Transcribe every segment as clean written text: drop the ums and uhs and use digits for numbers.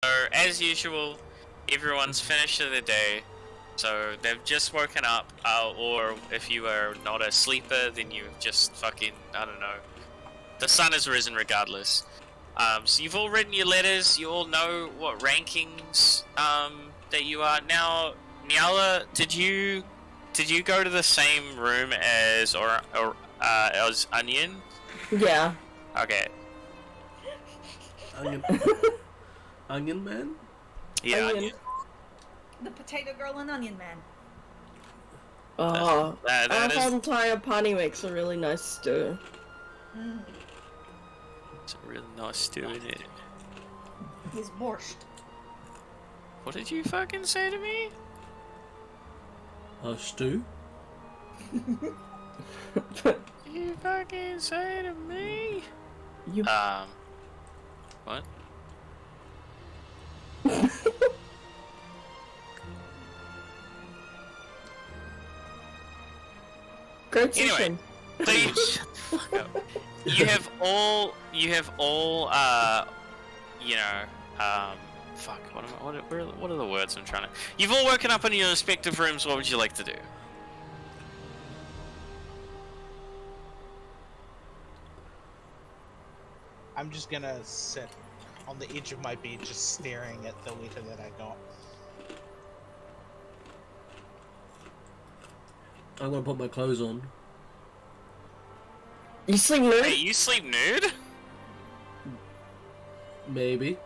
So, as usual, everyone's finished for the day. So, they've just woken up, or if you are not a sleeper, then you've just fucking, I don't know. The sun has risen regardless. So you've all written your letters, you all know what rankings, that you are. Now, Nyala, did you go to the same room as as Onion? Yeah. Okay. Onion. Onion Man? Yeah, Onion. The potato girl and onion man. Oh, that our is... whole entire party makes a really nice stew. Mm. It's a really nice stew, isn't it? He's borscht. What did you fucking say to me? Stew? You fucking say to me? You. What? Great Anyway, session. so you, shut the fuck up. You have all, you know, fuck, what are the words I'm trying to... You've all woken up in your respective rooms, what would you like to do? I'm just gonna sit on the edge of my bed just staring at the letter that I got. I'm gonna put my clothes on. You sleep nude? Hey, you sleep nude? Maybe.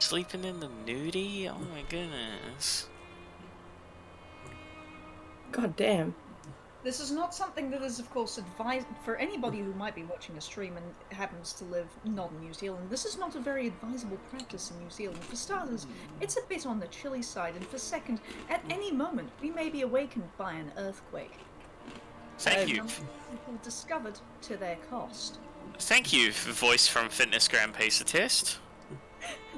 Sleeping in the nudie? Oh my goodness. God damn. This is not something that is, of course, advised for anybody who might be watching a stream and happens to live not in New Zealand. This is not a very advisable practice in New Zealand. For starters, it's a bit on the chilly side, and for second, at any moment, we may be awakened by an earthquake. Thank you. People discovered to their cost. Thank you, voice from Fitness Gram Pacer Test.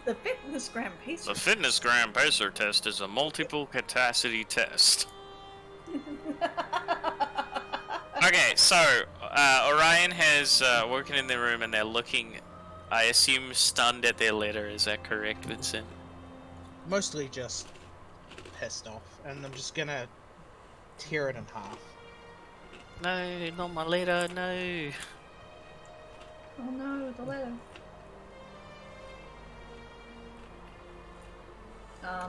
The Fitness Gram Pacer. The Fitness Gram Pacer Test is a multiple capacity test. Okay, so Orion has woken in their room and they're looking, I assume, stunned at their letter. Is that correct, Vincent? Mostly just pissed off, and I'm just gonna tear it in half. No, not my letter, no. Oh no, the letter. I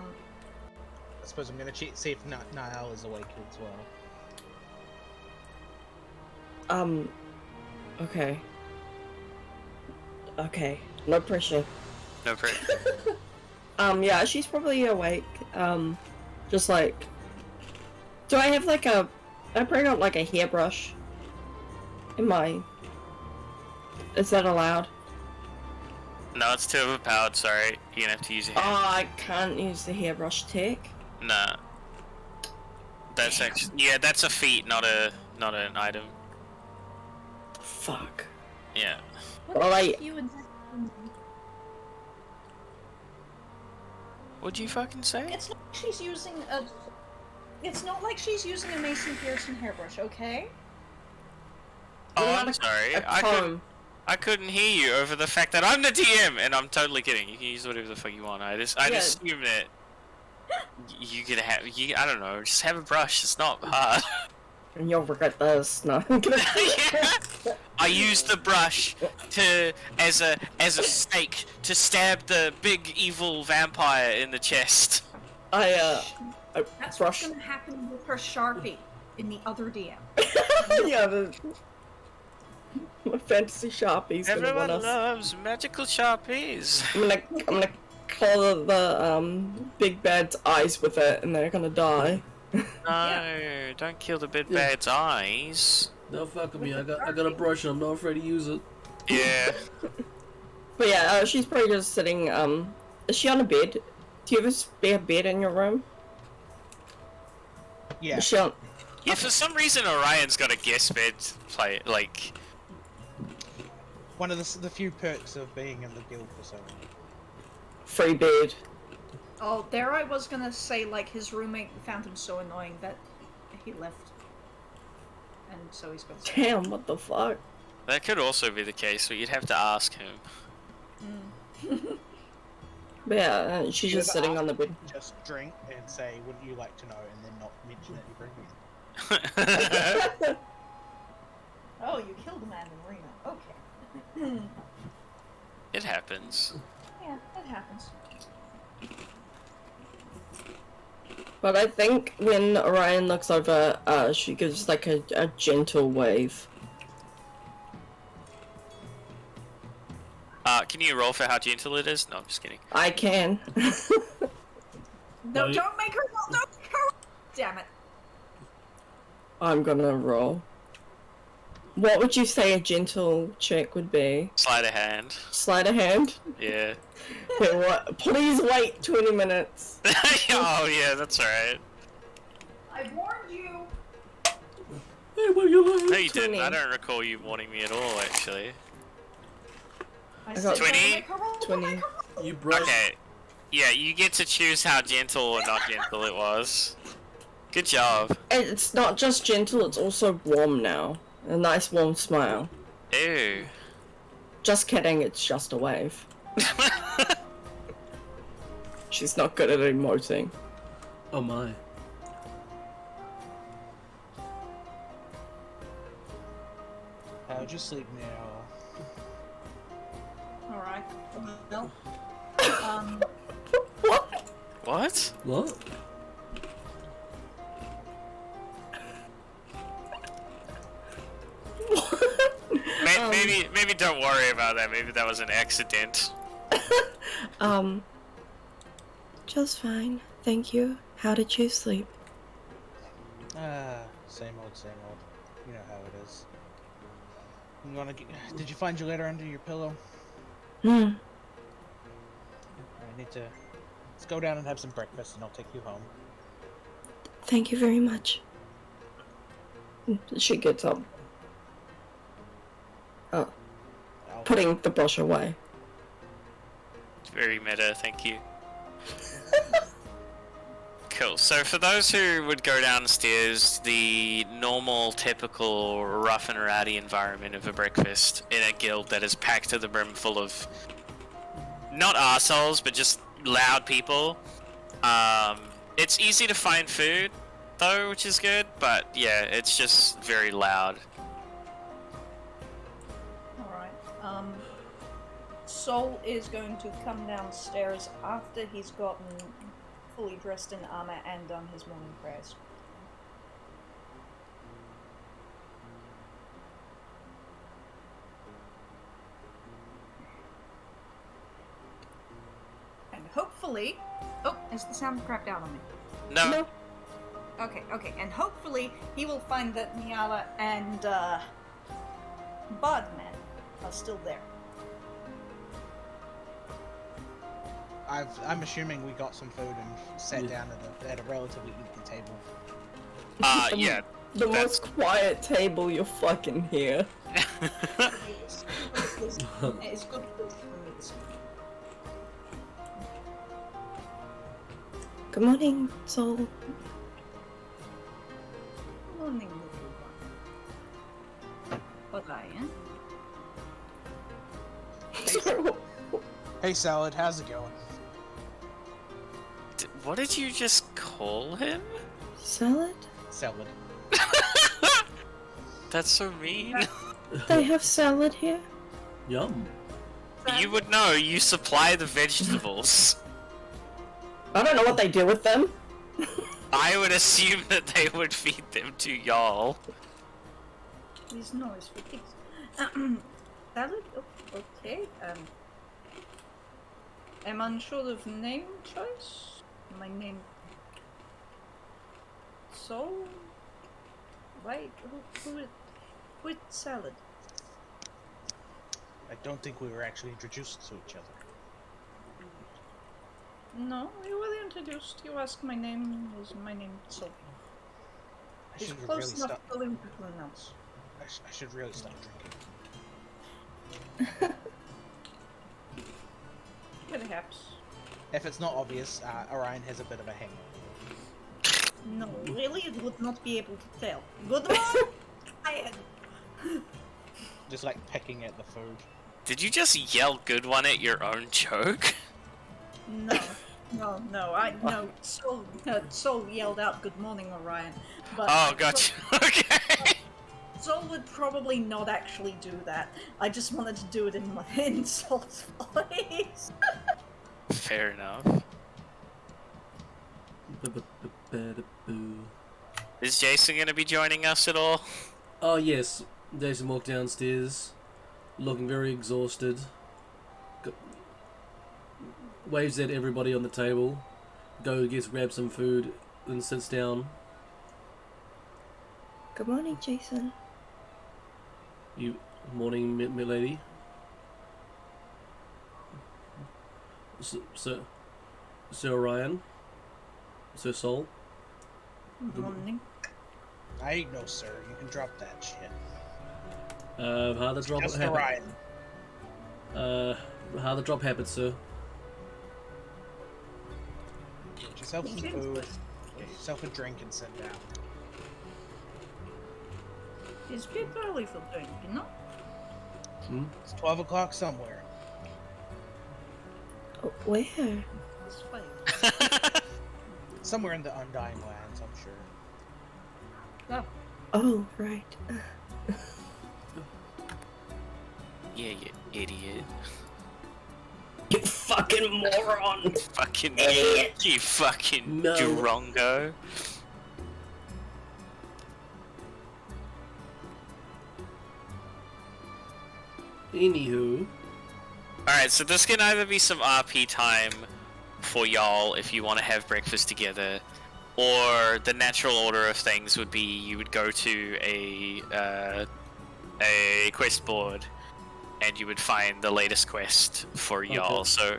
suppose I'm gonna check, see if Niall is awake as well. Okay. Okay, no pressure. No pressure. Yeah, she's probably awake. Just like... Do I have like a... I bring out like a hairbrush in my... Is that allowed? No, it's too overpowered, sorry. You're gonna have to use your Oh, hand. I can't use the hairbrush tech. Nah. That's actually... Yeah, that's a feat, not an item. Fuck. Yeah. Well, What'd you fucking say? It's not like she's using a. It's not like she's using a Mason Pearson hairbrush, okay? Oh, I'm sorry. I couldn't hear you over the fact that I'm the DM, and I'm totally kidding. You can use whatever the fuck you want. I just assume that you could have. I don't know. Just have a brush. It's not hard. And you'll regret this. No. Yeah. I used the brush as a stake to stab the big evil vampire in the chest. I That's brush. what's gonna happen with her Sharpie in the other DM. Yeah, my fantasy Sharpie's gonna Everyone want us. loves magical Sharpies. I'm gonna color the big bad's eyes with it, and they're gonna die. No, don't kill the big bad's eyes. No fuck with me. I got a brush and I'm not afraid to use it. Yeah. But yeah, she's probably just sitting. Is she on a bed? Do you have a spare bed in your room? Yeah. Is she on... Yeah, for some reason Orion's got a guest bed play, like... One of the few perks of being in the guild for so long. Free bed. Oh, there I was gonna say, like, his roommate found him so annoying that he left. And so he's got... Damn, what the fuck? That could also be the case, but you'd have to ask him. But yeah, she's just sitting on the bed. Just drink and say, "Would you like to know?" and then not mention that you're drinking. Oh, you killed a man in Reno. Okay. It happens. Yeah, it happens. But I think when Orion looks over, she gives like a gentle wave. Can you roll for how gentle it is? No, I'm just kidding. I can. No, No, don't make her roll! Don't make her roll! Damn it. I'm gonna roll. What would you say a gentle check would be? Sleight of hand. Sleight of hand? Yeah. Wait, what? Please wait 20 minutes. Oh yeah, that's alright. I warned you! Hey, what you like? No, you didn't. 20. I don't recall you warning me at all, actually. I got said, 20? don't make her roll! Don't 20. make her roll! You brush. Okay. Yeah, you get to choose how gentle or not gentle it was. Good job. It's not just gentle, it's also warm now. A nice warm smile. Ew. Just kidding, it's just a wave. She's not good at emoting. Oh my. How'd you sleep now? Alright. Well, What? What? What? Maybe don't worry about that. Maybe that was an accident. Just fine. Thank you. How did you sleep? Same old, same old. You know how it is. You wanna get... Did you find your letter under your pillow? Hmm. I need to... Let's go down and have some breakfast and I'll take you home. Thank you very much. She gets up. Oh, I'll... putting the brush away. Very meta, thank you. Cool. So for those who would go downstairs, the normal, typical, rough and rowdy environment of a breakfast in a guild that is packed to the brim full of not arseholes, but just loud people. It's easy to find food, though, which is good, but yeah, it's just very loud. alright. Sol is going to come downstairs after he's gotten fully dressed in armor and done his morning prayers. And hopefully... Oh, has the sound crapped out on me? No. Okay, and hopefully he will find that Nyala and, Budman are still there. I'm assuming we got some food and sat down at a relatively empty table. Yeah. The most quiet table you'll fucking hear. It's good for me to speak. Good morning, Soul. Morning, little one. Orion. Hey, Salad, how's it going? What did you just call him? Salad? Salad. That's so mean. They have salad here? Yum. You would know, you supply the vegetables. I don't know what they do with them. I would assume that they would feed them to y'all. These noise for pigs. Salad? Oh, okay. I'm unsure of name choice. My name. So. Why? Who salad? I don't think we were actually introduced to each other. No, we were introduced. You asked my name. Is my name so? I It's should really close enough stop. for him to pronounce. I should really stop drinking. Perhaps. If it's not obvious, Orion has a bit of a hangover. No, really, it would not be able to tell. Good morning. I had. Just like picking at the food. Did you just yell good one at your own joke? No, no. Soul yelled out, "Good morning, Orion." But Oh, gotcha. Okay. Soul would probably not actually do that. I just wanted to do it in Soul's voice. Fair enough. Is Jason gonna be joining us at all? Oh yes, Jason walked downstairs, looking very exhausted. Waves at everybody on the table. Grab some food, and sits down. Good morning, Jason. You morning, milady. Sir Orion. Sir Soul. Morning. I ain't no sir. You can drop that shit. How the drop Just happened? Orion. How the drop happened, sir? Get yourself some food. Get yourself a drink and sit down. It's a bit early for drink, you know? Hmm? It's 12 o'clock somewhere. Oh, where? It's fine. Somewhere in the Undying Lands, I'm sure. Oh, Oh, right. Yeah, you idiot. You fucking moron! Fucking Idiot. You fucking No. drongo. Anywho, Alright, so this can either be some RP time for y'all if you want to have breakfast together, or the natural order of things would be you would go to a quest board and you would find the latest quest for y'all. Okay. So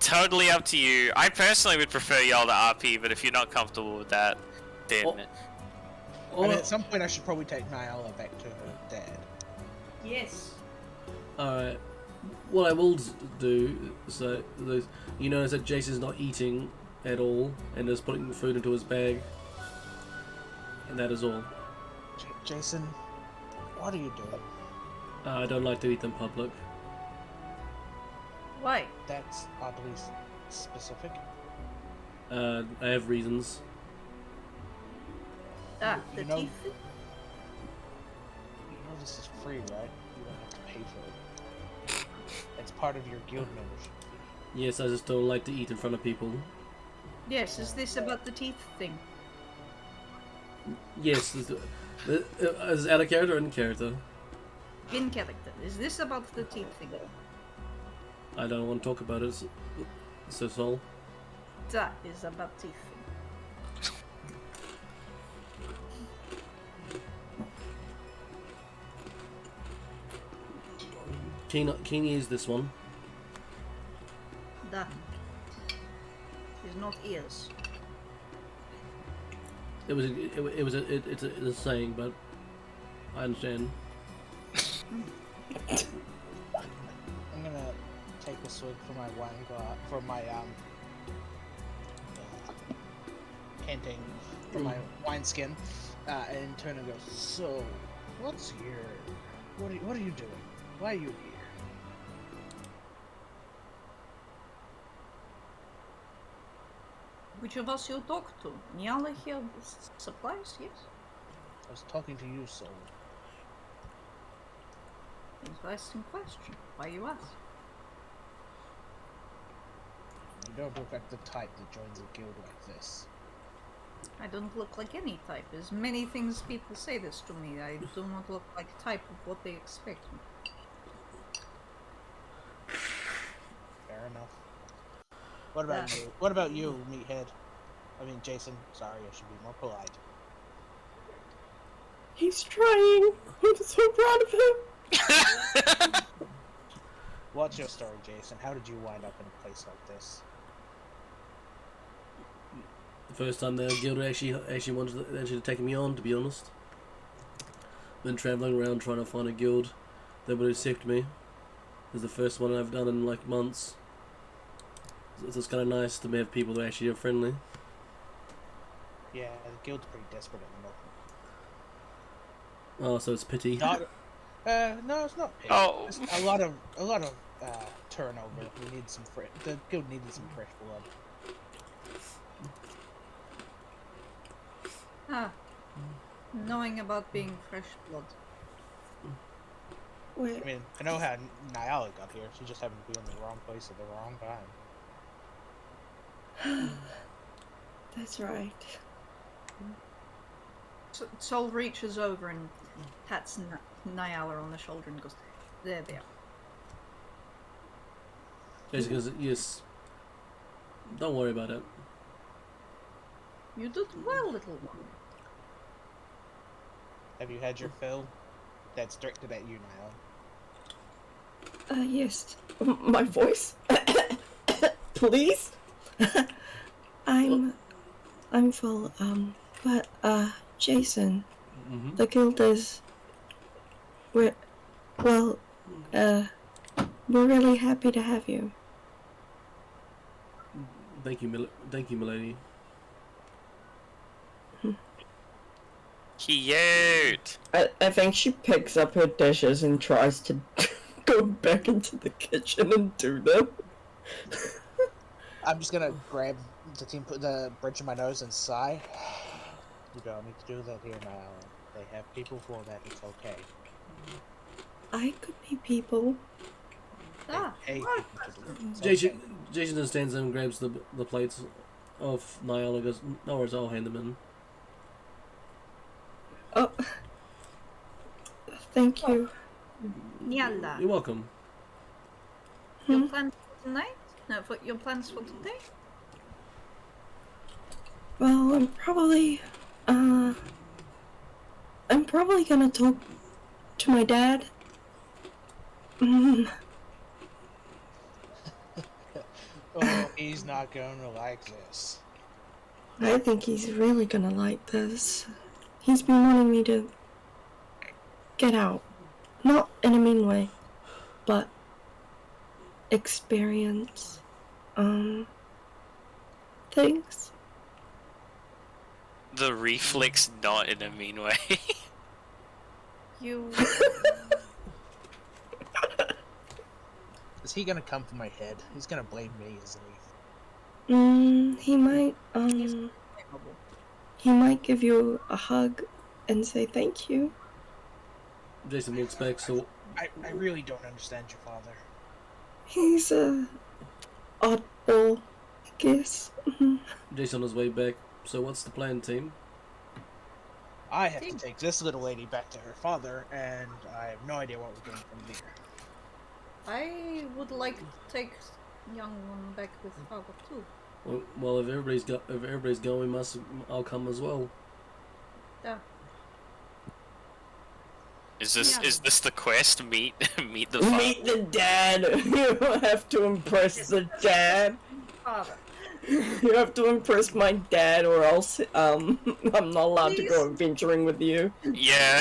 totally up to you. I personally would prefer y'all to RP, but if you're not comfortable with that, then Oh, I mean, at some point I should probably take Nyala back to her dad. yes. alright. What I will do, so you notice that Jason's not eating at all and is putting food into his bag, and that is all. Jason, what are you doing? I don't like to eat in public. Why? That's oddly specific. I have reasons. Ah, the You know- teeth. You know this is free, right? You don't have to pay for it. It's part of your guild membership. Yes, I just don't like to eat in front of people. Yes, is this about the teeth thing? Yes, is it out of character or in character? In character. Is this about the teeth thing? I don't want to talk about it. So Sol. That is about teeth thing. Keen is this one. That is not ears. It's a saying, but I understand. I'm gonna take a swig for my wine for my canteen, for my wine skin, and turn and go. So, what's your? What are you doing? Why are you here? Which of us you talk to? Nyala here supplies, yes? I was talking to you, Soul. Interesting question. Why you ask? You don't look like the type that joins a guild like this. I don't look like any type. As many things people say this to me. I do not look like type of what they expect me. Fair enough. What about you? What about you, meathead? I mean, Jason. Sorry, I should be more polite. He's trying. I'm so proud of him. What's your story, Jason? How did you wind up in a place like this? The first time the guild actually wanted to take me on, to be honest. Been traveling around trying to find a guild that would accept me. It's the first one I've done in like months. So it's kind of nice to have people that actually are friendly. Yeah, the guild's pretty desperate at the moment. Oh, so it's pity. No, it's not paid. Oh. It's a lot of turnover. We need some the guild needed some fresh blood. Ah, knowing about being fresh blood. Wait, I mean, I know how Nyala got here. She just happened to be in the wrong place at the wrong time. that's right. Sol reaches over and pats Nyala on the shoulder and goes, "There they are." Jason goes, yes. Don't worry about it. You did well, little one. Have you had your fill? That's directed at you, Nyala. Yes. My voice? Please? I'm full, but, Jason, Mm-hmm. the guild is... we're really happy to have you. Thank you, milady. Cute. I think she picks up her dishes and tries to go back into the kitchen and do them. I'm just gonna grab the bridge of my nose and sigh. You don't need to do that here, Nyala. They have people for that. It's okay. I could be people. Ah, Hey, what? people to do it. It's Jason, okay. Jason then stands there and grabs the plates of Nyala and goes, no worries, I'll hand them in. Oh. Thank you. Nyala. You're welcome. Your plans for tonight? No, for your plans for today? Well, I'm probably gonna talk to my dad. Oh, he's not gonna like this. I think he's really gonna like this. He's been wanting me to get out. Not in a mean way, but experience, things. The reflex not in a mean way. You. Is he gonna come for my head? He's gonna blame me, isn't he? He might give you a hug and say thank you. Jason looks back, so I really don't understand your father. He's oddball, I guess. Jason on his way back. So what's the plan, team? I have to take this little lady back to her father, and I have no idea what we're doing from there. I would like to take young one back with father too. Well, if everybody's going, I'll come as well. Yeah. Is this the quest? Meet the Meet the dad. You have to impress the dad. Father. You have to impress my dad, or else I'm not allowed to go adventuring with you. Yeah.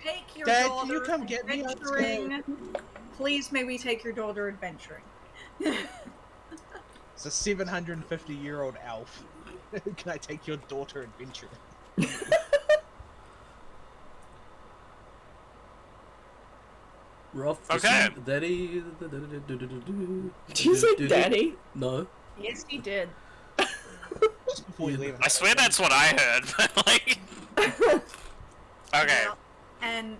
Take your Dad, daughter can you come get me adventuring. Please, may we take your daughter adventuring? It's a 750-year-old elf. Can I take your daughter adventuring? Rough. Okay. Daddy. Did you say daddy? No. Yes, he did. Just before you leave. I swear that's what I heard, but like. Okay. Yeah. And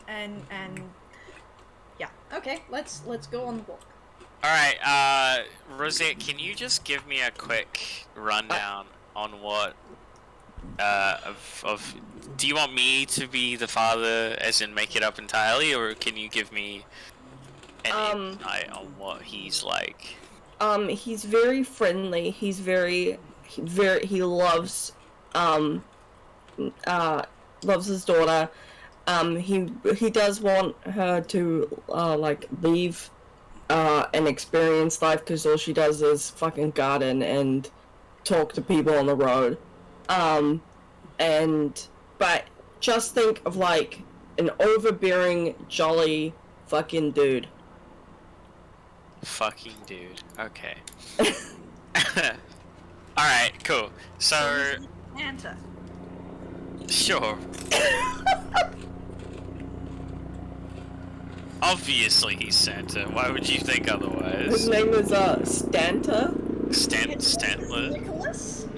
yeah. Okay, let's go on the walk. Alright, Rosette, can you just give me a quick rundown on what do you want me to be the father, as in make it up entirely, or can you give me any insight on what he's like? He's very friendly. He loves loves his daughter. He does want her to like leave and experience life, because all she does is fucking garden and talk to people on the road. But just think of like an overbearing, jolly fucking dude. Fucking dude. Okay. Alright, cool. So, Santa. sure. Obviously he's Santa. Why would you think His otherwise? name is Stanta. Stantler? Nicholas?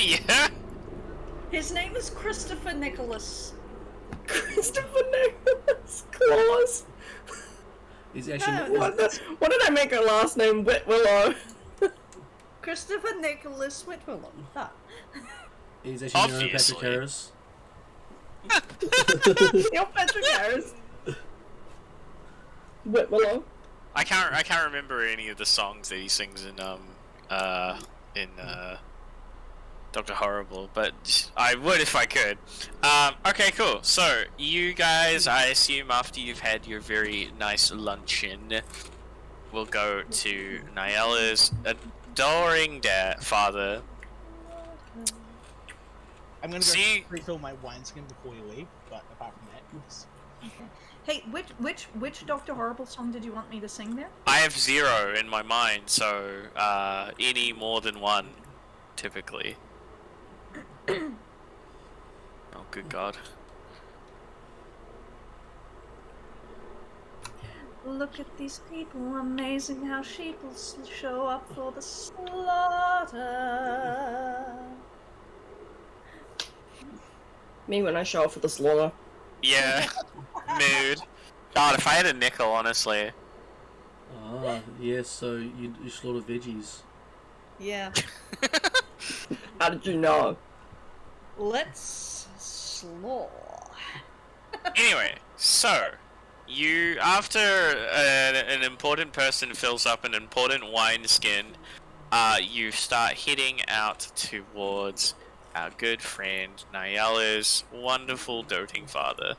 Yeah? His name is Christopher Nicholas. Christopher Nicholas Claus. He's actually No, What did I make her last name? Whitwillow. Christopher Nicholas Whitwillow. Ah. he's actually Neil Patrick Obviously. Harris. Neil Patrick Harris. Whitwillow. I can't remember any of the songs that he sings in Dr. Horrible, but I would if I could. Okay, cool. So you guys, I assume after you've had your very nice luncheon, will go to Nyela's adoring father. I'm gonna go See- refill my wineskin before you leave, but apart from that, yes. Hey, which Dr. Horrible song did you want me to sing there? I have 0 in my mind, so any more than 1, typically. Oh, good God. Look at these people, amazing how sheep will show up for the slaughter. Me when I show up for the slaughter. Yeah, mood. God, if I had a nickel, honestly. Ah, yes. So you slaughter veggies. Yeah. How did you know? Let's slaw. Anyway, so you after an important person fills up an important wineskin, you start heading out towards our good friend Nyela's wonderful doting father.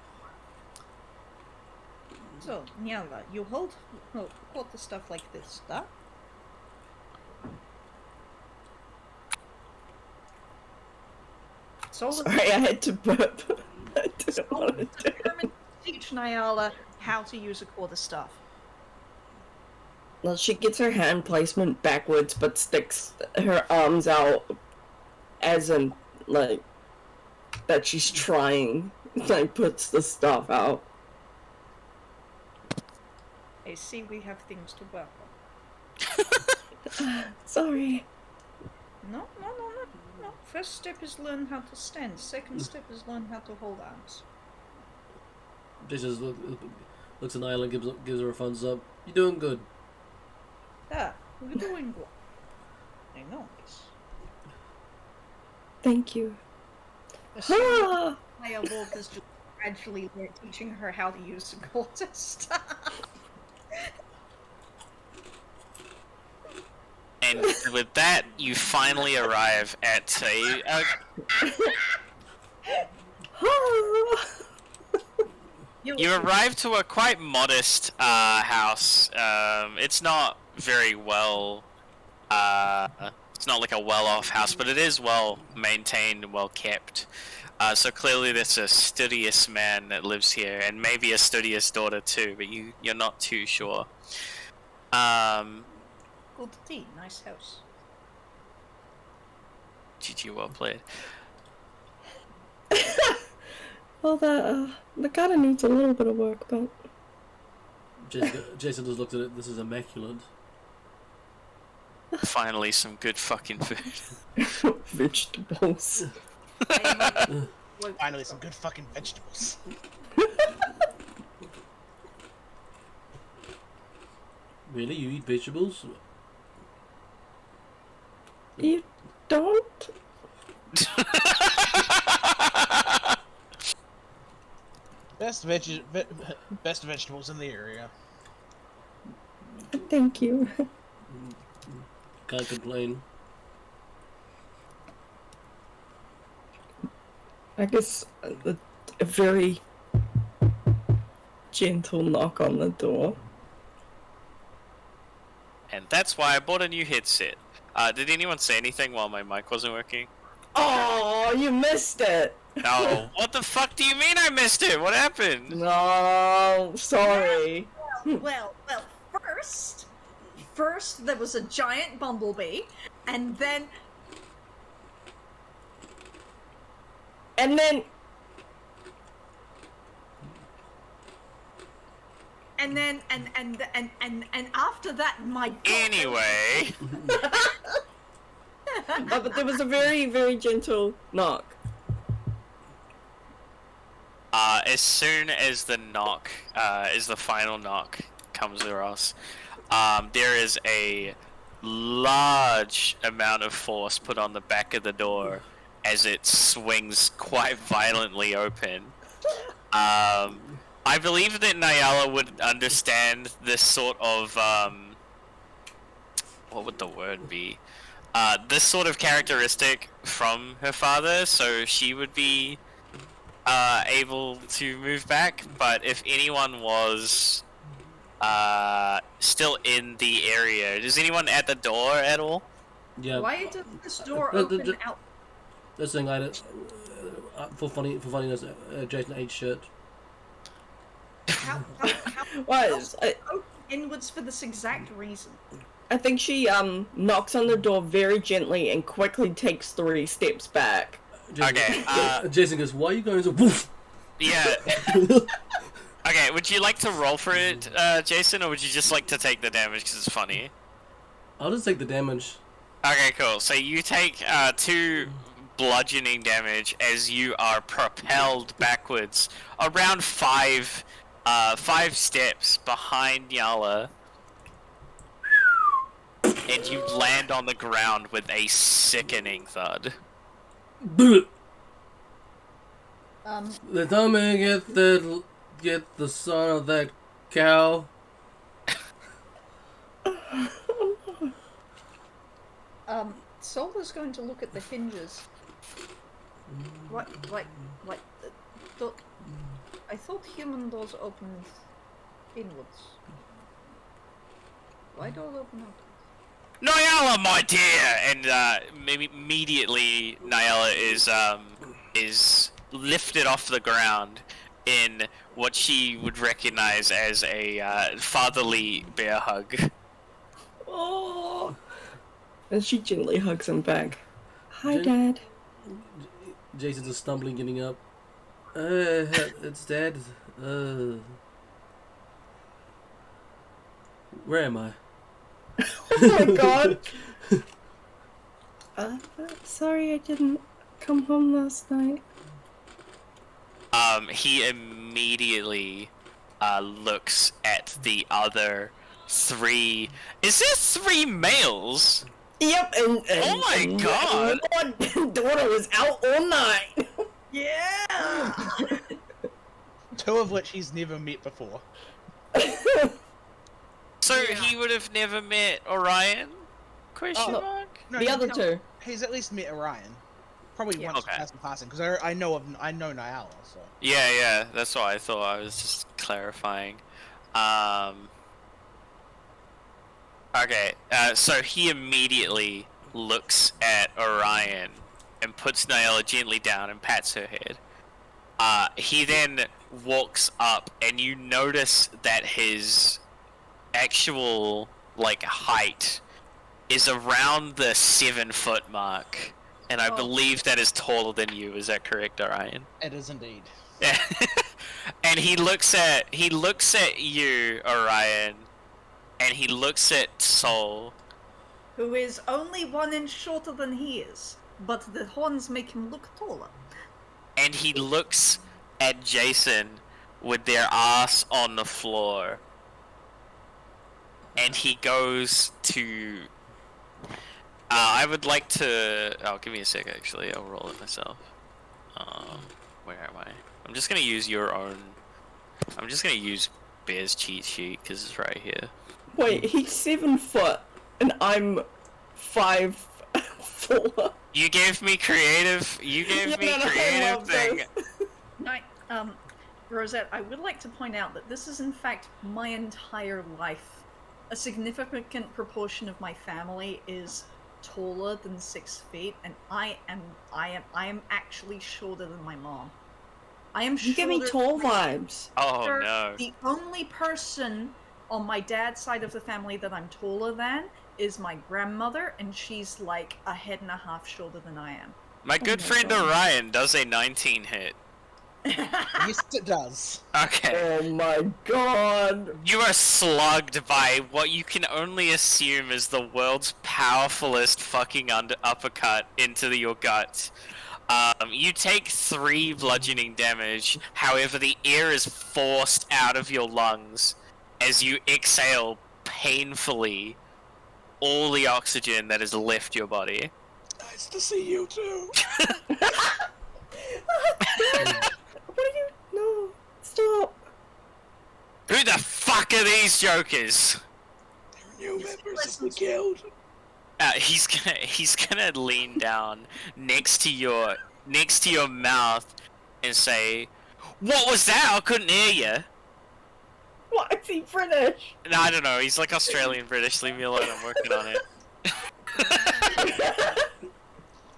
So, Nyala, you hold the stuff like this, da? So Sorry, I had to burp. I didn't want to do it. determined to teach Nyala how to use a quarter staff. Well, she gets her hand placement backwards, but sticks her arms out as in, like, that she's trying. Like, puts the stuff out. I see we have things to work Sorry. on. No. First step is learn how to stand. Second step is learn how to hold arms. Just looks at Nyla and gives her a thumbs up. You're doing good. Ah, we're doing good. I know this. Thank you. The Ah! Maya Wolf is just gradually teaching her how to use the quarter staff. And with that, you finally arrive at you arrive to a quite modest house. It's not very well. It's not like a well-off house, but it is well maintained and well kept. So clearly, there's a studious man that lives here, and maybe a studious daughter too. But you're not too sure. Good tea, nice house. GG, well played. Well, the garden needs a little bit of work, but Jason just looked at it. This is immaculate. Finally, some good fucking food. vegetables. Finally, some good fucking vegetables. Really, you eat vegetables? You don't? Best vegetables in the area. Thank you. Can't complain. I guess a very gentle knock on the door. And that's why I bought a new headset. Did anyone say anything while my mic wasn't working? Oh, you missed it! No. What the fuck do you mean I missed it? What happened? No, sorry. Well, first there was a giant bumblebee, and then then after that, my God. Anyway, But there was a very, very gentle knock. as soon as the knock, as the final knock comes across, there is a large amount of force put on the back of the door as it swings quite violently open. I believe that Nyala would understand this sort of, what would the word be? This sort of characteristic from her father, so she would be able to move back, but if anyone was still in the area, is anyone at the door at all? Yeah. Why does this door open out? That's the thing. For funniness, Jason ate shit. How Was inwards for this exact reason? I think she knocks on the door very gently and quickly takes 3 steps back. Jason, Okay, Jason goes, "Why are you going so woof?" Yeah. Okay, would you like to roll for it, Jason, or would you just like to take the damage because it's funny? I'll just take the damage. Okay, cool. So you take 2 bludgeoning damage as you are propelled backwards around 5 steps behind Yala, and you land on the ground with a sickening thud. The time me get the son of that cow. Sola's going to look at the hinges. What? I thought human doors opened inwards. Why doors open outwards? Nyala, my dear, and maybe immediately Nyala is lifted off the ground in what she would recognize as a fatherly bear hug. Oh. And she gently hugs him back. Hi, Dad. Jason's just stumbling, getting up. It's Dad. Where am I? Oh my God. Sorry I didn't come home last night. He immediately looks at the other 3. Is there 3 males? Yep, and Oh my God! My daughter was out all night. Yeah. 2 of which he's never met before. So Yeah. he would have never met Orion? Question Oh. mark? No, The other 2. He's at least met Orion. Probably Yeah. once Okay. in passing, because I know Nyala, so. Yeah, that's what I thought. I was just clarifying. Okay, so he immediately looks at Orion and puts Nyala gently down and pats her head. He then walks up, and you notice that his actual, height is around the 7-foot mark. And I Oh. believe that is taller than you. Is that correct, Orion? It is indeed. And he looks at you, Orion, and he looks at Sol. Who is only 1 inch shorter than he is, but the horns make him look taller. And he looks at Jason with their ass on the floor. And he goes to... I would like to... Oh, give me a sec, actually. I'll roll it myself. Where am I? I'm just gonna use your own... I'm just gonna use Bear's cheat sheet, because it's right here. Wait, he's 7 foot, and I'm 5'4". You gave me creative... You gave me No, I creative love thing. this. Rosette, I would like to point out that this is in fact my entire life. A significant proportion of my family is taller than 6 feet, and I am actually shorter than my mom. I am You give me shorter tall than my vibes. Oh, sister. no. The only person on my dad's side of the family that I'm taller than is my grandmother, and she's like a head and a half shorter than I am. My good my friend God. Orion does a 19 hit. Yes, it does. Okay. Oh my god. You are slugged by what you can only assume is the world's powerfulest fucking uppercut into your gut. You take 3 bludgeoning damage, however the air is forced out of your lungs as you exhale painfully all the oxygen that has left your body. Nice to see you too. What are you? No. Stop. Who the fuck are these jokers? New members of the guild. He's gonna lean down next to your mouth and say, "What was that? I couldn't hear you." Why is he British? No, I don't know. He's like Australian British. Leave me alone. I'm working on it.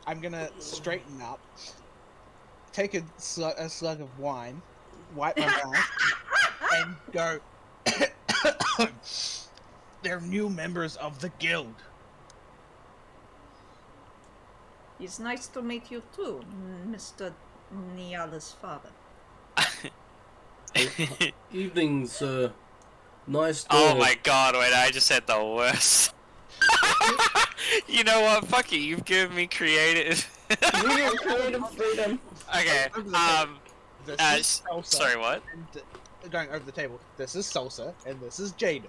I'm gonna straighten up, take a slug of wine, wipe my mouth, and go. They're new members of the guild. It's nice to meet you too, Mr. Niala's father. Evening, sir. Nice to... Oh my god, wait, I just had the worst. You know what? Fuck it, you've given me creative. We have creative freedom. Okay, This is salsa, sorry, what? and, going over the table. This is salsa, and this is Jaden.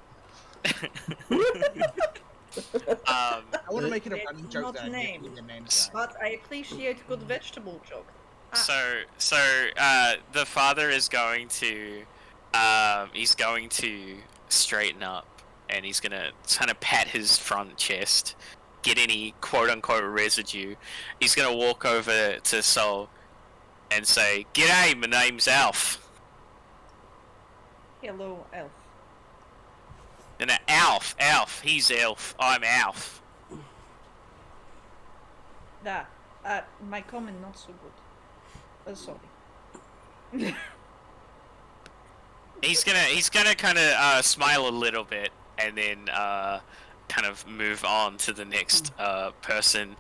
I want to make it a It's running joke not that I name. didn't get the names right. But I appreciate good vegetable joke. So, the father is going to, he's going to straighten up, and he's gonna kind of pat his front chest, get any quote-unquote residue. He's gonna walk over to Sol and say, "G'day, my name's Alf." Hello, elf. And Alf, he's Elf, I'm Alf. My comment not so good. Sorry. He's gonna kind of smile a little bit, and then kind of move on to the next person,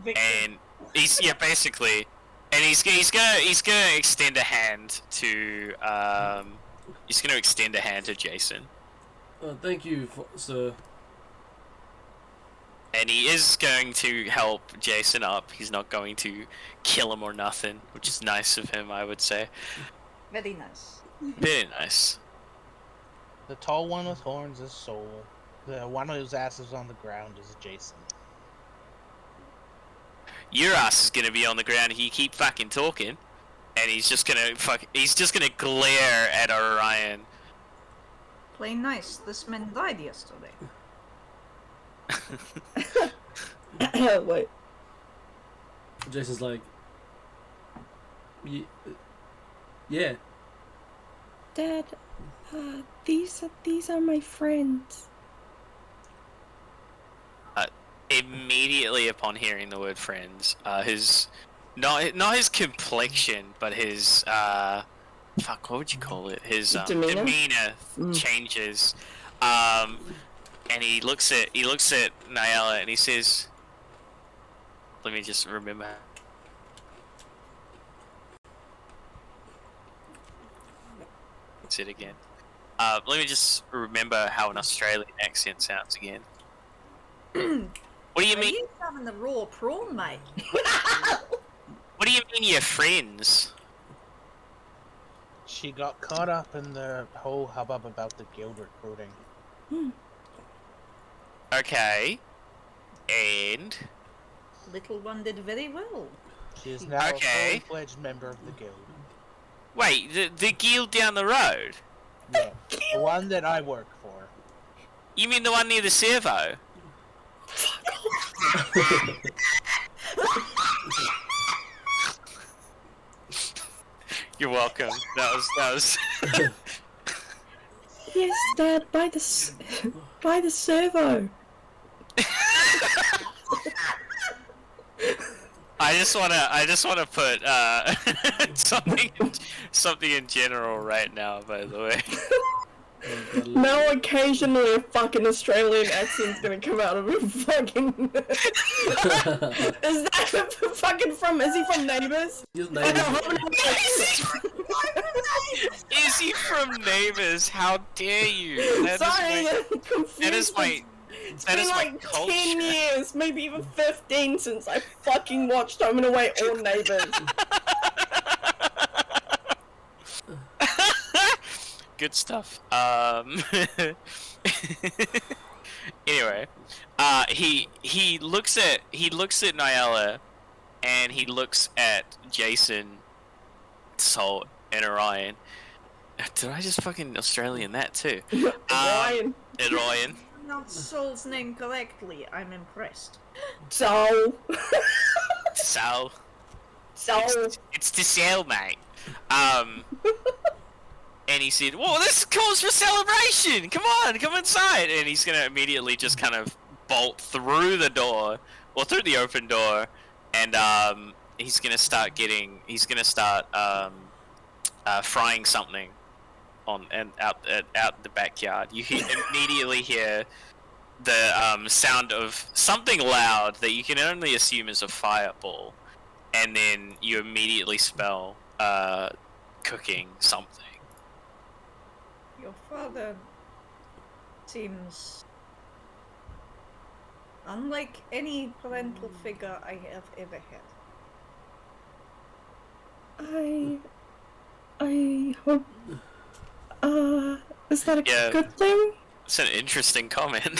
Victor. and basically, and he's gonna extend a hand to Jason. thank you, sir. And he is going to help Jason up. He's not going to kill him or nothing, which is nice of him, I would say. Very nice. Very nice. The tall one with horns is Soul. The one whose ass is on the ground is Jason. Your ass is gonna be on the ground if you keep fucking talking. And he's just gonna glare at Orion. Play nice. This man died yesterday. Wait. Jason's like... Yeah. Dad, these are my friends. Immediately upon hearing the word friends, his not his complexion, but his what would you call it? His demeanor changes. And he looks at Nyala and he says, "Let me just remember." Say it again. Let me just remember how an Australian accent sounds again. What do you mean? Are you having the raw prawn, mate? What do you mean, you're friends? She got caught up in the whole hubbub about the guild recruiting. Okay. And Little one did very well. She is now Okay. a full-fledged member of the guild. wait, the guild down the road? Yeah, the one that I work for. You mean the one near the servo? You're welcome. That was. Yes, Dad, by the servo. I just wanna put something in general right now. By the way, Oh, God, Now occasionally a fucking Australian accent's gonna come out of a fucking... Is that fucking from... Is he from Neighbours? His name is- Is he from Neighbours? How dare you? Sorry, I'm confused. That is my. It's That been is my like culture. 10 years, maybe even 15 since I fucking watched Home and Away or Neighbours. Good stuff. Anyway, he looks at Nyala, and he looks at Jason, Salt, and Orion. Did I just fucking Australian that too? Ryan. And Ryan. Pronounced Saul's name correctly. I'm impressed. So. Sal. So. It's to sell, mate. And he said, "Well, this calls for celebration. Come on, come inside." And he's gonna immediately just kind of bolt through the door, or through the open door, and he's gonna start frying something on and out the backyard. You immediately hear the sound of something loud that you can only assume is a fireball, and then you immediately smell cooking something. Your father seems unlike any parental figure I have ever had. I hope. Is that a Yeah. good thing? It's an interesting comment.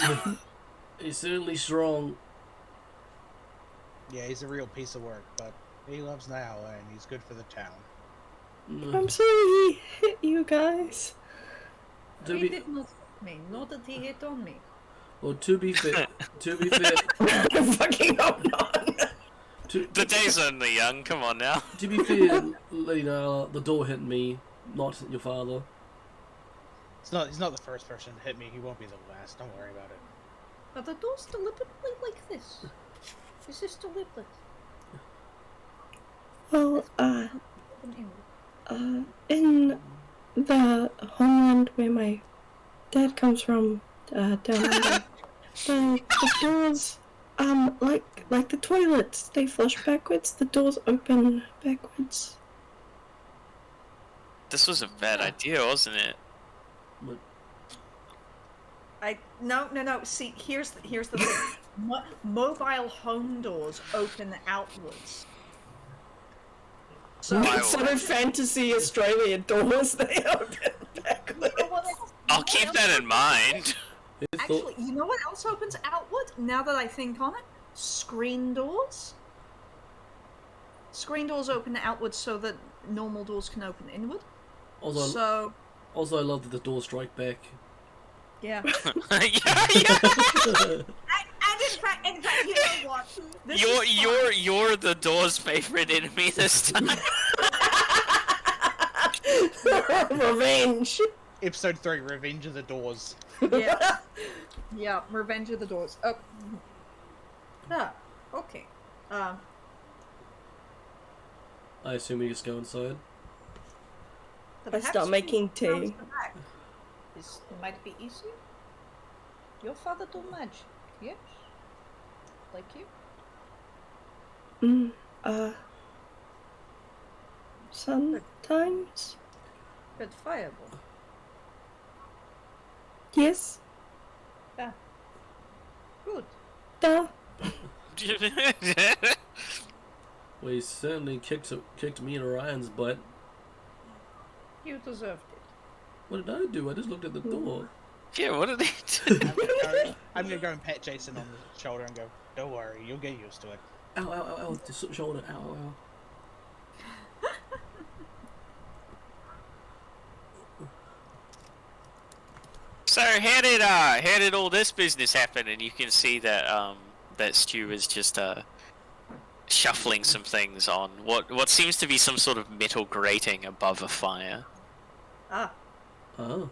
He's certainly strong. Yeah, he's a real piece of work, but he loves Nyala and he's good for the town. I'm sorry he hit you guys. To He be, did not hit me, nor did he hit on me. well, to be fair, I fucking hope not. The day's only young. Come on now. to be fair, Lady Nyla, the door hit me, not your father. He's not the first person to hit me. He won't be the last. Don't worry about it. But the door's deliberately like this. This is deliberate. Well, Open inward. in the homeland where my dad comes from, down under, the doors, like the toilets, they flush backwards, the doors open backwards. This was a bad idea, wasn't it? No. See, here's the thing. Mobile home doors open outwards. So Why sort of fantasy Australia doors, they open backwards. I'll keep that in mind. Actually, you know what else opens outward? Now that I think on it, screen doors. Screen doors open outward so that normal doors can open inward. Also, I love that the doors strike back. Yeah. Yeah. And in fact, you know what? This is fun. You're the door's favorite enemy this time. Revenge. Episode 3, Revenge of the Doors. Yeah. Yeah, Revenge of the Doors. Oh. Ah, okay. I assume we just go inside. I start making tea. This might be easy. Your father do magic, yes? Like you? Sometimes. But fireball. Yes. Ah. Good. Duh. Well, he certainly kicked me and Orion's butt. You deserved it. What did I do? I just looked at the door. Yeah, what did he do? I'm gonna go and pat Jason on the shoulder and go, "Don't worry, you'll get used to it." Ow, ow, ow, ow, the shoulder, ow, ow, ow. So how did all this business happen? And you can see that that Stu is just shuffling some things on what seems to be some sort of metal grating above a fire. Ah. Oh.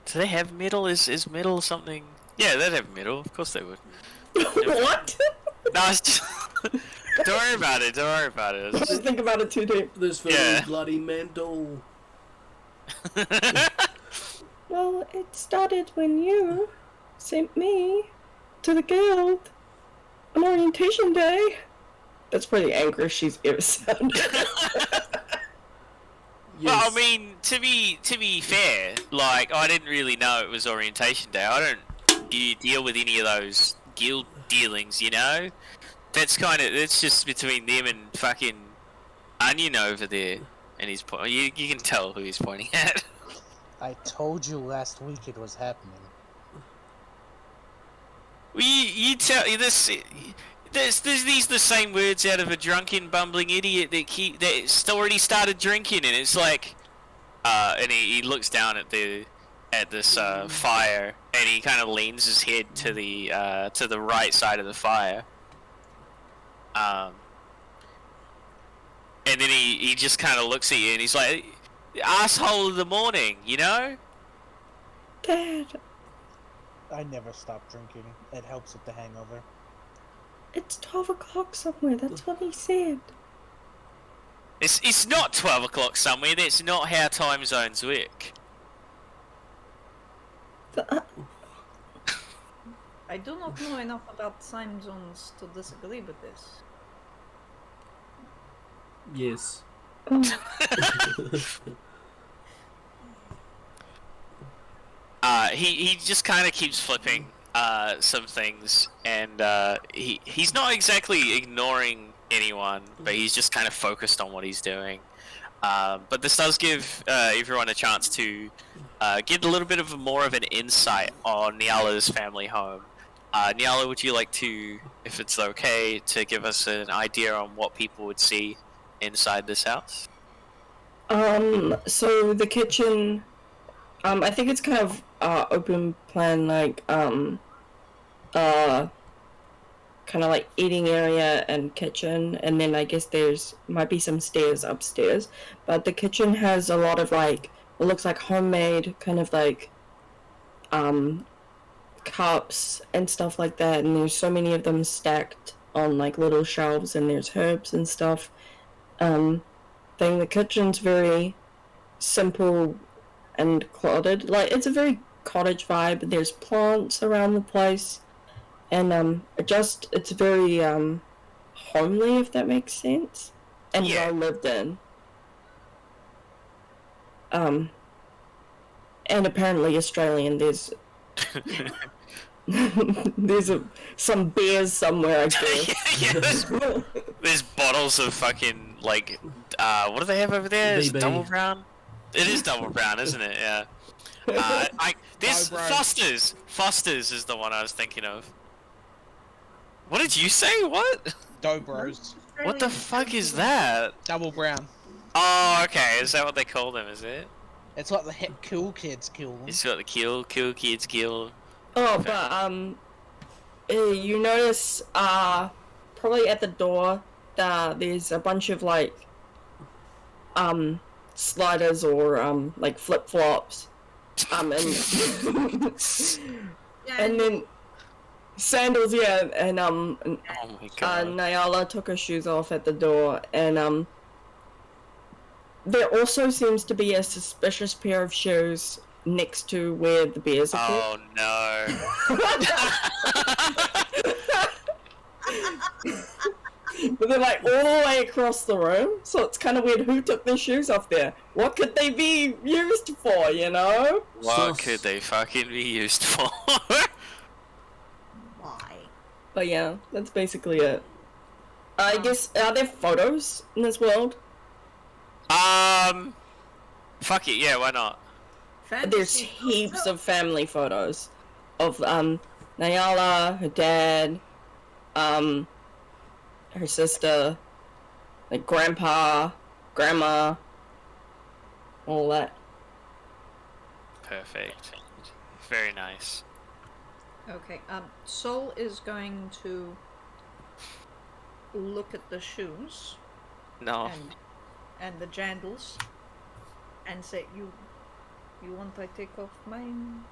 Do they have metal? Is metal something? Yeah, they'd have metal. Of course they would. What? No, it's just... Don't worry about it. Don't worry about it. It's Just think about it too deep. This very Yeah. bloody mental. Well, it started when you sent me to the guild on orientation day. That's probably the angriest she's ever sounded. Well, I Yes. mean, to be fair, like I didn't really know it was orientation day. I don't deal with any of those guild dealings, you know. That's just between them and fucking Onion over there. And he's you can tell who he's pointing at. I told you last week it was happening. Well, you tell this. There's these the same words out of a drunken bumbling idiot that's already started drinking, and it's like, and he looks down at this fire, and he kind of leans his head to the right side of the fire, and then he just kind of looks at you, and he's like, asshole of the morning, you know? Dad, I never stop drinking. It helps with the hangover. it's 12 o'clock somewhere. That's what he said. It's not 12 o'clock somewhere. That's not how time zones work. I do not know enough about time zones to disagree with this. Yes. He just kind of keeps flipping some things, and he's not exactly ignoring anyone, but he's just kind of focused on what he's doing. But this does give everyone a chance to get a little bit of more of an insight on Nyala's family home. Nyala, would you like to, if it's okay, to give us an idea on what people would see inside this house? So the kitchen, I think it's kind of open plan, like kind of like eating area and kitchen, and then I guess might be some stairs upstairs, but the kitchen has a lot of like, it looks like homemade kind of like cups and stuff like that, and there's so many of them stacked on like little shelves, and there's herbs and stuff. The kitchen's very simple and clotted, like it's a very cottage vibe. There's plants around the place, and it's very homely, if that makes sense, and Yeah. well lived in. And apparently Australian. There's some beers somewhere, I guess. Yeah, there's bottles of fucking like what do they have over there? Is it BB. Double Brown? It is Double Brown, isn't it? Yeah. There's No, bro. Foster's. Foster's is the one I was thinking of. What did you say? What? Dough Bros. What the fuck is that? Double brown. Oh, okay. Is that what they call them? Is it? It's like the hip cool kids kill them. It's got the kill kids kill. Oh, but you notice probably at the door there's a bunch of like sliders or like flip flops, and and then sandals, yeah, and Oh my god. Nyala took her shoes off at the door, and there also seems to be a suspicious pair of shoes next to where the beers are Oh no. But they're like all the way across the room, so it's kind of weird. Who took their shoes off there? What could they be used for, you know? What Sus. could they fucking be used for? Why? But yeah, that's basically it. I guess, are there photos in this world? Fuck it, yeah, why not? There's heaps of family photos of Nyala, her dad, her sister, like grandpa, grandma, all that. Perfect. Very nice. Okay, Sol is going to look at the shoes No. and the jandals and say, you want I take off mine?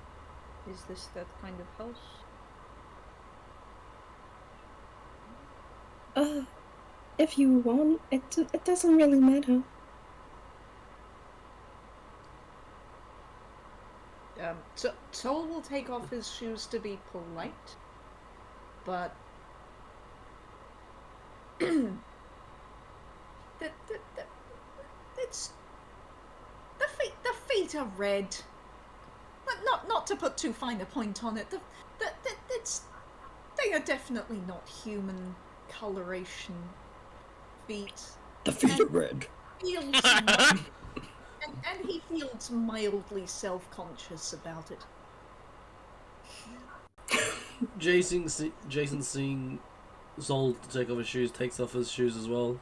Is this that kind of house? If you want, it doesn't really matter. Toll will take off his shoes to be polite, but it's the feet are red. Not to put too fine a point on it. They are definitely not human coloration feet. The feet are red. And he feels mildly self-conscious about it. Jason seeing Zol to take off his shoes, takes off his shoes as well.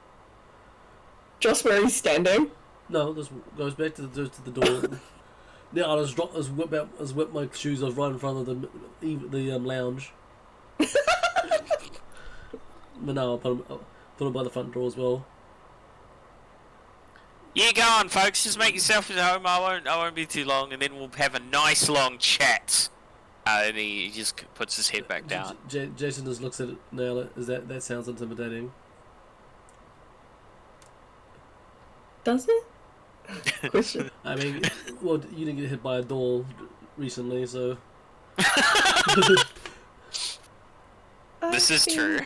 Just where he's standing. No, this goes back to the door. Yeah, I was whipped my shoes off right in front of the lounge. But now I'll put them by the front door as well. Yeah, go on, folks. Just make yourself at home. I won't be too long, and then we'll have a nice long chat. And he just puts his head back down. Jason just looks at it now. That sounds intimidating. Does it? Question. I mean, well, you didn't get hit by a door recently, so. This is true.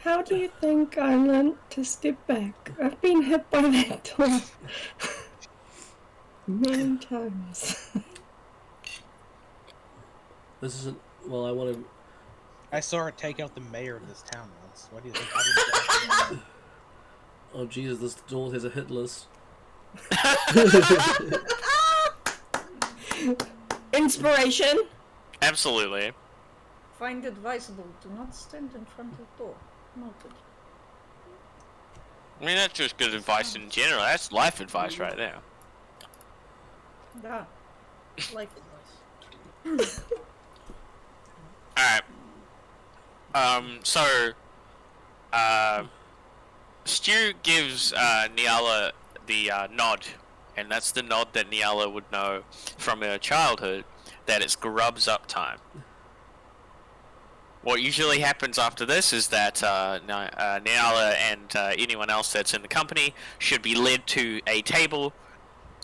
How do you think I learned to step back? I've been hit by that door many times. This isn't. Well, I want to. I saw her take out the mayor of this town once. What do you think? I didn't Oh Jesus! This door has a hit list. Inspiration. Absolutely. Find advisable, do not stand in front of door. Noted. I mean, that's just good advice in general. That's life advice right there. Yeah. Life advice. Alright. Stu gives Niala the nod, and that's the nod that Niala would know from her childhood, that it's grubs up time. What usually happens after this is that Niala and anyone else that's in the company should be led to a table,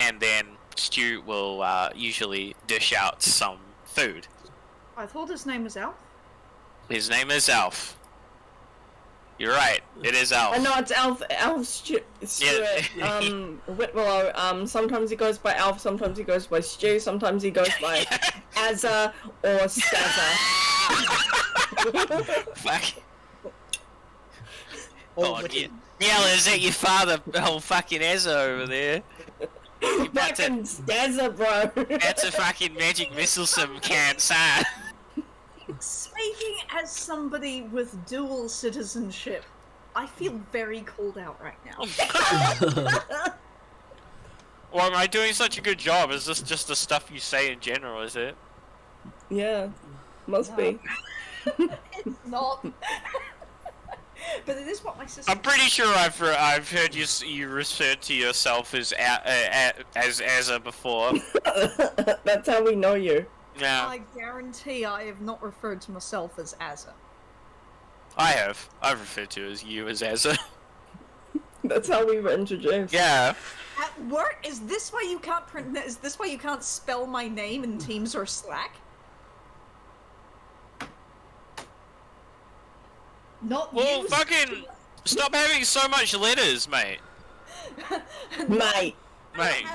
and then Stu will usually dish out some food. I thought his name was Alf. His name is Alf. You're right, it is Alf. No, it's Alf Stuart. Yeah. Whitwillow. Sometimes he goes by Alf, sometimes he goes by Stu, sometimes he goes by Azza or Stazza. Fuck. Oh, Oh, but yeah. Niala, is that your father? Oh, fucking Ezra over there. Fucking Stazza, bro. That's a fucking magic missile some can't say. Speaking as somebody with dual citizenship, I feel very called out right now. Well, am I doing such a good job? Is this just the stuff you say in general, is it? Yeah, must be. It's not. But it is what my sister. I'm pretty sure I've heard you refer to yourself as Azza before. That's how we know you. Yeah, I guarantee I have not referred to myself as Azza. I have. I've referred to as you as Azza. That's how we were introduced. Yeah. At work, is this why you can't Is this why you can't spell my name in Teams or Slack? Not Well, you. fucking stop having so much letters, mate. Mate. Mate.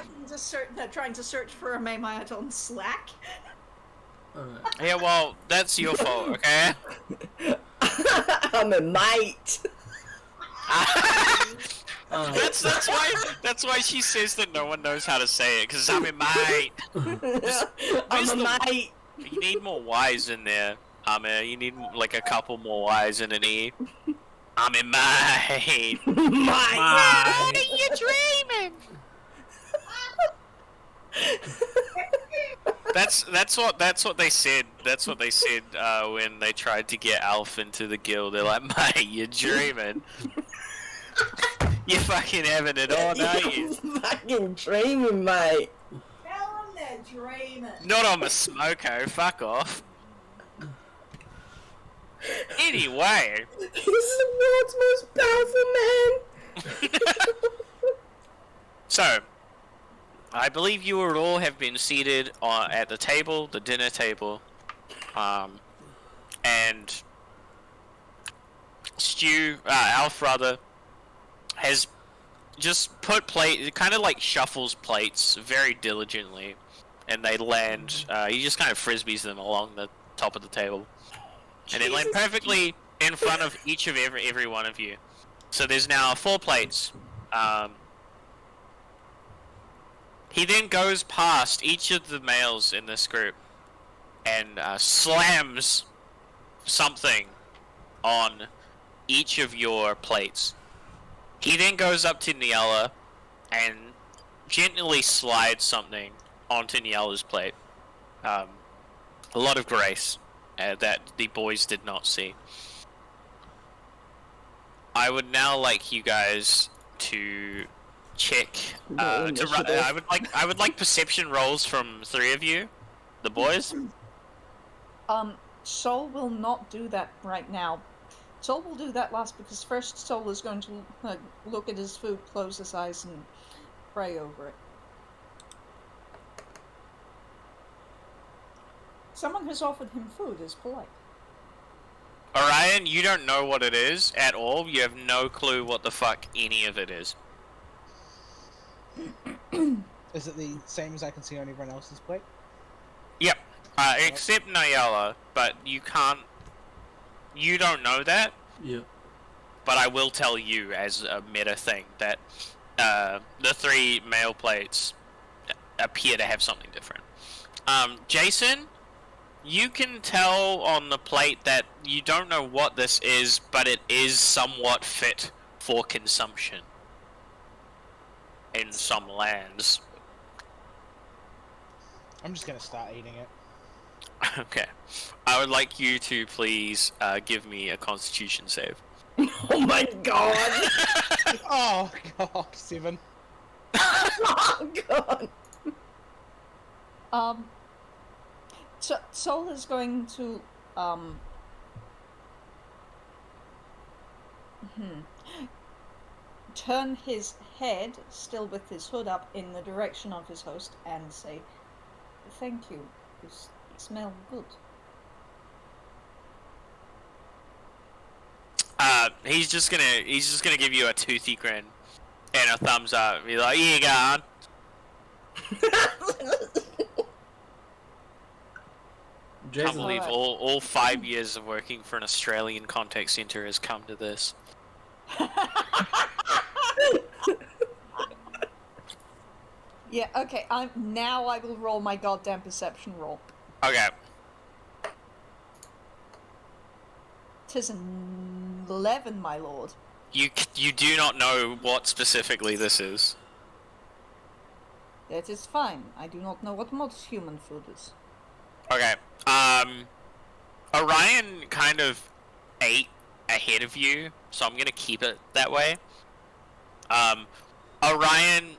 Trying to search for a meme I had on Slack. Alright. Yeah, well, that's your fault, okay? I'm a mate. That's why she says that no one knows how to say it, because I'm a mate. I'm a mate. You need more Y's in there. You need like a couple more Y's and an E. I'm a mate. Mate. What are you dreaming? That's what they said. That's what they said when they tried to get Alf into the guild. They're like, mate, you're dreaming. You're fucking having it on, aren't you? Fucking dreaming, mate. Tell them they're dreaming. Not on the smoko. Fuck off. Anyway. He's the world's most powerful man. So, I believe you all have been seated at the table, the dinner table, and Alf rather, has just put kind of like shuffles plates very diligently, and they land. He just kind of frisbees them along the top of the table, and they land perfectly in front of each of every one of you. So there's now 4 plates. He then goes past each of the males in this group and slams something on each of your plates. He then goes up to Niella and gently slides something onto Niella's plate. A lot of grace that the boys did not see. I would now like you guys to check. I would like perception rolls from 3 of you, the boys. Sol will not do that right now. Sol will do that last because first Sol is going to look at his food, close his eyes, and pray over it. Someone has offered him food is polite. Orion, you don't know what it is at all. You have no clue what the fuck any of it is. Is it the same as I can see on everyone else's plate? Yep. Except Niella, but you can't... You don't know that. Yeah. But I will tell you as a meta thing that the 3 male plates appear to have something different. Jason, you can tell on the plate that you don't know what this is, but it is somewhat fit for consumption in some lands. I'm just gonna start eating it. Okay. I would like you to please give me a Constitution save. Oh my god! Oh god, 7. Oh god! So Sol is going to turn his head, still with his hood up, in the direction of his host and say, "Thank you. You smell good." He's just gonna give you a toothy grin and a thumbs up. He's like, "Here you go, hon." I can't Jason, believe all 5 years of working for an Australian contact center has come to this. Yeah, okay, now I will roll my goddamn perception roll. Okay. 'Tis an 11, my lord. You do not know what specifically this is. That is fine. I do not know what most human food is. Okay. Orion kind of ate ahead of you, so I'm gonna keep it that way. Orion,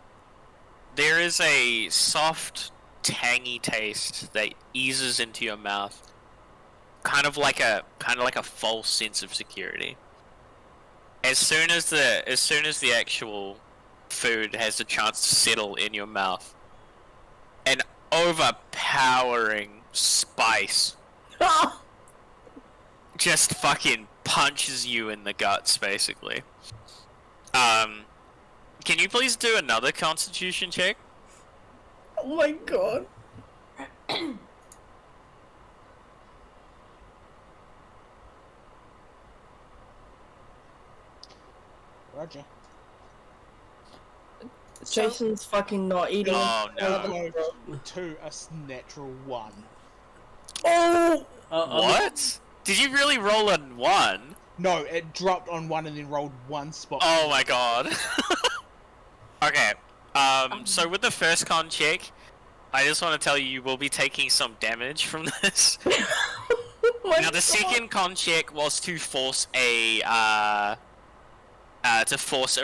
there is a soft, tangy taste that eases into your mouth, kind of like a false sense of security. As soon as the actual food has a chance to settle in your mouth, an overpowering spice just fucking punches you in the guts, basically. Can you please do another Constitution check? Oh my god. Roger. Jason's fucking not eating. Oh no. 2, a natural 1. Oh! What? Did you really roll a 1? No, it dropped on 1 and then rolled 1 spot. Oh my god. Okay. So with the first con check, I just want to tell you, you will be taking some damage from this. Now the second con check was to force a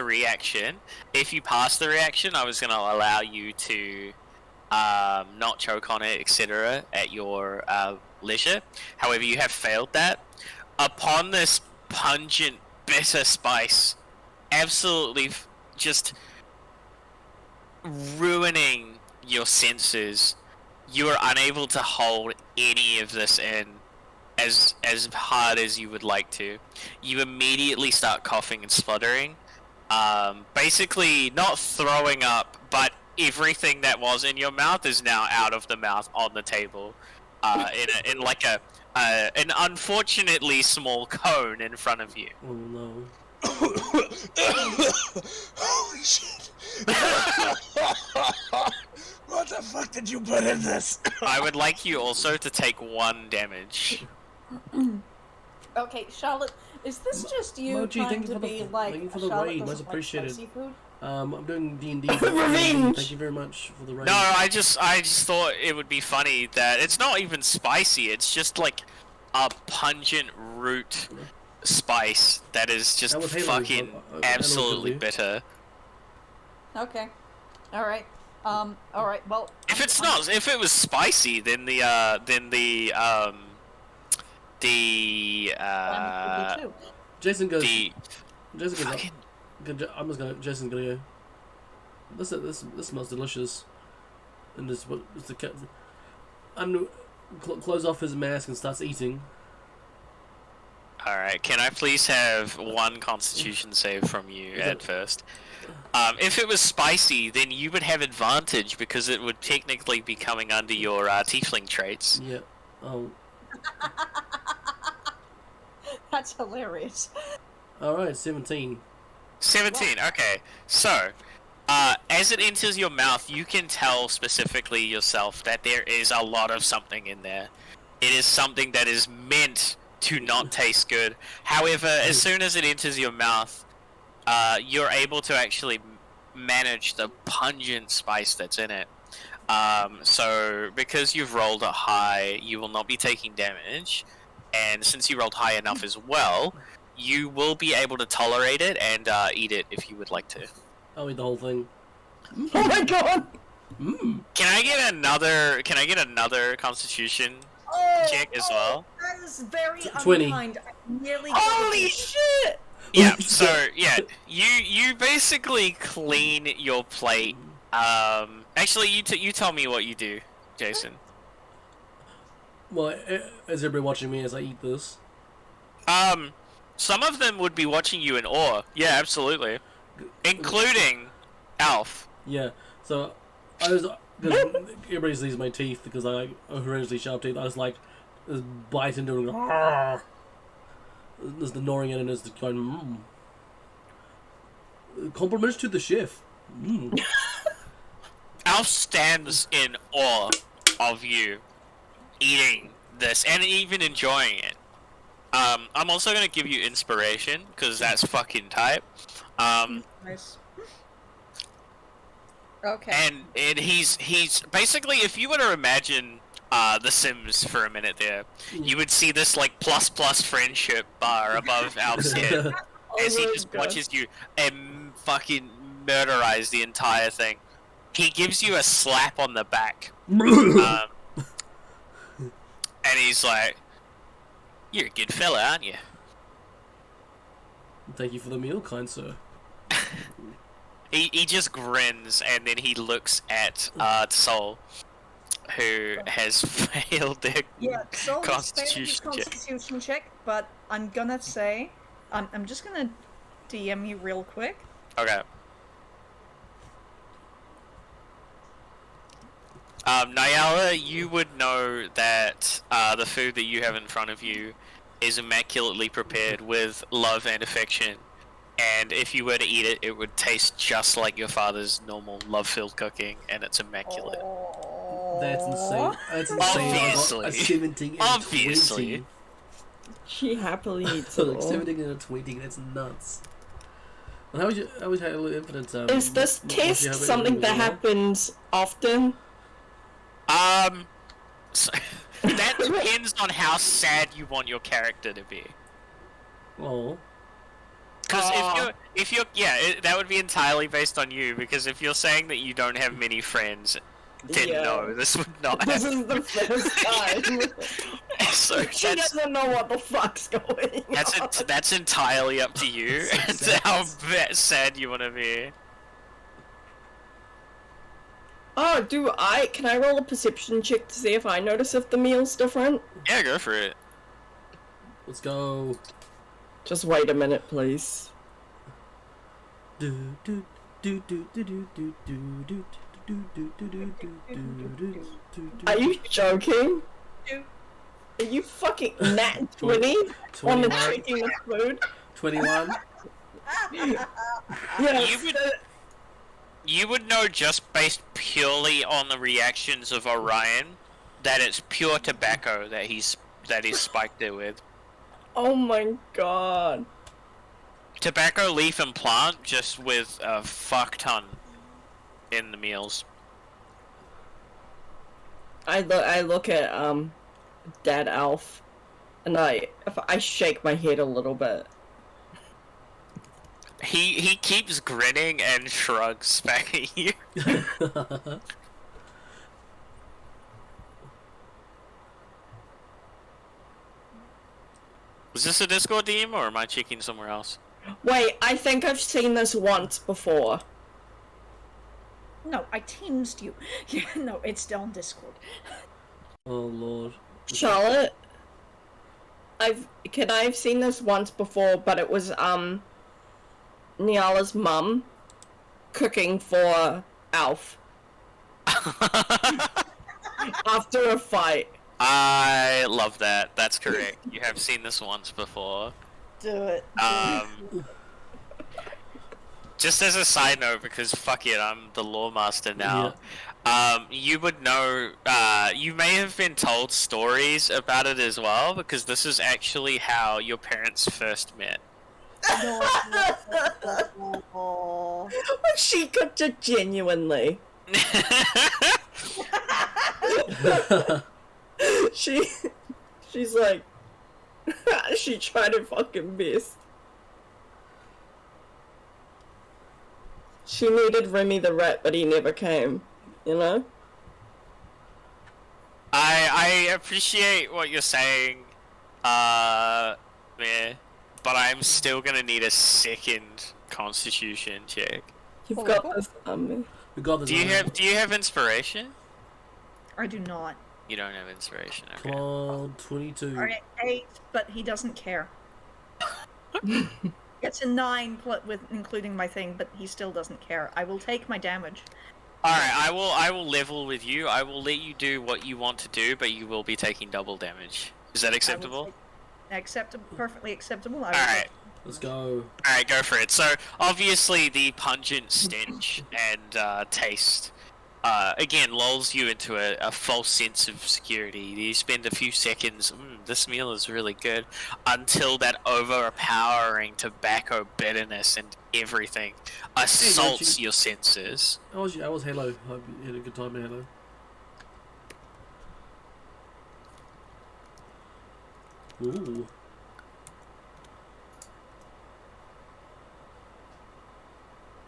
reaction. If you pass the reaction, I was gonna allow you to not choke on it, etc. at your leisure. However, you have failed that. Upon this pungent, bitter spice, absolutely just ruining your senses, you are unable to hold any of this in as hard as you would like to. You immediately start coughing and spluttering. Basically not throwing up, but everything that was in your mouth is now out of the mouth on the table, in like an unfortunately small cone in front of you. Oh no. Holy shit! What the fuck did you put in this? I would like you also to take 1 damage. Okay, Charlotte, is this just you Mochi, trying thank you to for the be f- like thank you for the Charlotte raid, doesn't much like appreciated. spicy food? I'm doing D&D. Revenge! Thank you very much for the raid. No, I just thought it would be funny that it's not even spicy. It's just like a pungent root spice that is just That was Halo, fucking absolutely Halo bitter. Okay. Alright. Alright, well... If it's not, if it was spicy, then the Jason goes. the Jason goes. fucking I'm just gonna. Jason's gonna go. This smells delicious. And this what it's the cat. And close off his mask and starts eating. Alright, can I please have 1 constitution save from you at first? If it was spicy, then you would have advantage because it would technically be coming under your tiefling traits. Yeah. Oh. That's hilarious. All right. 17. 17, okay. So, as it enters your mouth, you can tell specifically yourself that there is a lot of something in there. It is something that is meant to not taste good. However, as soon as it enters your mouth, you're able to actually manage the pungent spice that's in it. So, because you've rolled a high, you will not be taking damage. And since you rolled high enough as well, you will be able to tolerate it and eat it if you would like to. I'll eat the whole thing. Oh my god! Mmm. Can I get another Constitution check as well? That is very 20. unkind. I nearly Holy shit! Yeah. So yeah, you basically clean your plate. Actually, you tell me what you do, Jason. Well, is everybody watching me as I eat this? Some of them would be watching you in awe. Yeah, absolutely, including Alf. Yeah. So I was. Cause everybody sees my teeth because I like horrendously sharp teeth. I was like, just bite into it. And there's the gnawing in it, and there's the going. Compliments to the chef. Alf stands in awe of you eating this and even enjoying it. I'm also gonna give you inspiration because that's fucking tight. Nice. Okay. And he's basically, if you were to imagine The Sims for a minute there, you would see this like plus friendship bar above Alf's head as he just watches you and fucking murderize the entire thing. He gives you a slap on the back, and he's like, "You're a good fella, aren't you?" Thank you for the meal, kind sir. He just grins and then he looks at Sol, who has failed their Yeah, so Constitution check. Constitution check, but I'm gonna say, I'm just gonna DM you real quick. Okay. Nyala, you would know that the food that you have in front of you is immaculately prepared with love and affection. And if you were to eat it, it would taste just like your father's normal love-filled cooking, and it's immaculate. That's insane. That's insane. Obviously. A 17 and Obviously. a 20. She happily eats So it like all. 17 and a 20. That's nuts. And how would you handle infinite? Is this test something that happens often? So, that depends on how sad you want your character to be. Oh. Because if you're, that would be entirely based on you. Because if you're saying that you don't have many friends, then Yeah. no, this would not. This is the first time. So She doesn't know what the fuck's going on. that's entirely up to you. It's how sad you want to be. Oh, can I roll a perception check to see if I notice if the meal's different? Yeah, go for it. Let's go. Just wait a minute, please. Are you joking? Are you fucking nat 20 on the checking the food? 21. Yes. You would know just based purely on the reactions of Orion that it's pure tobacco that he's spiked it with. Oh my god. Tobacco, leaf, and plant, just with a fuck ton in the meals. I look at Dad Alf, and I shake my head a little bit. He keeps grinning and shrugs back at you. Is this a Discord DM or am I checking somewhere else? Wait, I think I've seen this once before. No, I teamsed you. Yeah, no, it's still on Discord. Oh lord. Charlotte, I've seen this once before, but it was Niala's mum cooking for Alf after a fight. I love that. That's correct. You have seen this once before. Do it. Just as a side note, because fuck it, I'm the lore master now. You would know, you may have been told stories about it as well, because this is actually how your parents first met. She cooked it genuinely. She's like, she tried her fucking best. She needed Remy the rat, but he never came. You know? I appreciate what you're saying, yeah, but I'm still gonna need a second constitution check. You've got this on me. We got this. Do you have inspiration? I do not. You don't have inspiration, okay. Come on, 22. Alright, 8, but he doesn't care. It's a 9 with including my thing, but he still doesn't care. I will take my damage. Alright, I will level with you. I will let you do what you want to do, but you will be taking double damage. Is that acceptable? Acceptable, perfectly acceptable. Alright. Let's go. Alright, go for it. So, obviously the pungent stench and taste, again, lulls you into a false sense of security. You spend a few seconds, this meal is really good, until that overpowering tobacco bitterness and everything assaults your senses. I was Halo. I had a good time in Halo. Ooh.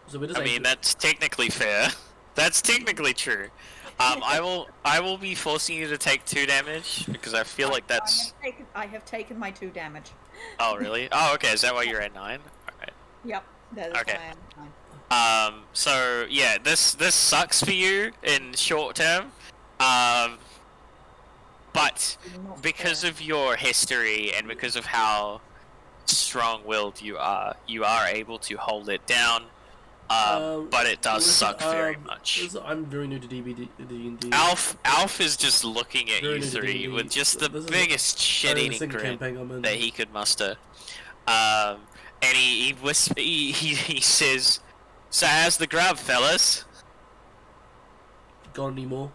So I mean, that's technically fair. That's technically true. I will be forcing you to take 2 damage because I feel like that's. I have taken my 2 damage. Oh really? Oh okay. Is that why you're at 9? Alright. Yep, that is Okay. why I'm 9. So yeah, this sucks for you in short term. But because of your history and because of how strong-willed you are able to hold it down. But it does suck very much. I'm very new to DnD. Alf is just looking at Very you new to three D&D. with just the This is biggest shit-eating grin that he could muster. And he says, "So how's the grub, fellas?" Got any more?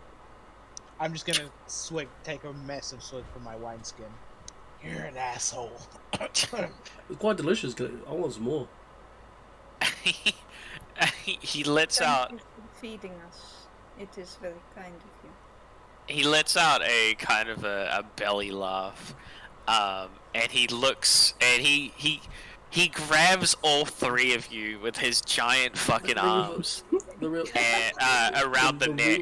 I'm just gonna take a massive swig from my wineskin. You're an asshole. It's quite delicious. I want some more. He lets out. Thank you for feeding us. It is very kind of you. He lets out a kind of a belly laugh, and he looks and he grabs all 3 of you with his giant fucking arms and around the neck,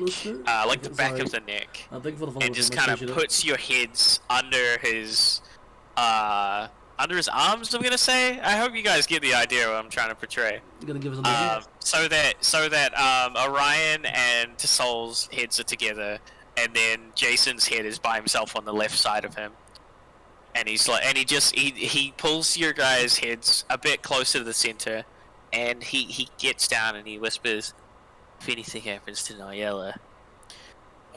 like the back of the neck, and just kind of puts your heads under his under his arms. I'm gonna say. I hope you guys get the idea what I'm trying to portray. You gonna give us a movie? So that Orion and Tassol's heads are together, and then Jason's head is by himself on the left side of him. And he's like, and he pulls your guys' heads a bit closer to the center, and he gets down and he whispers, "If anything happens to Nyella,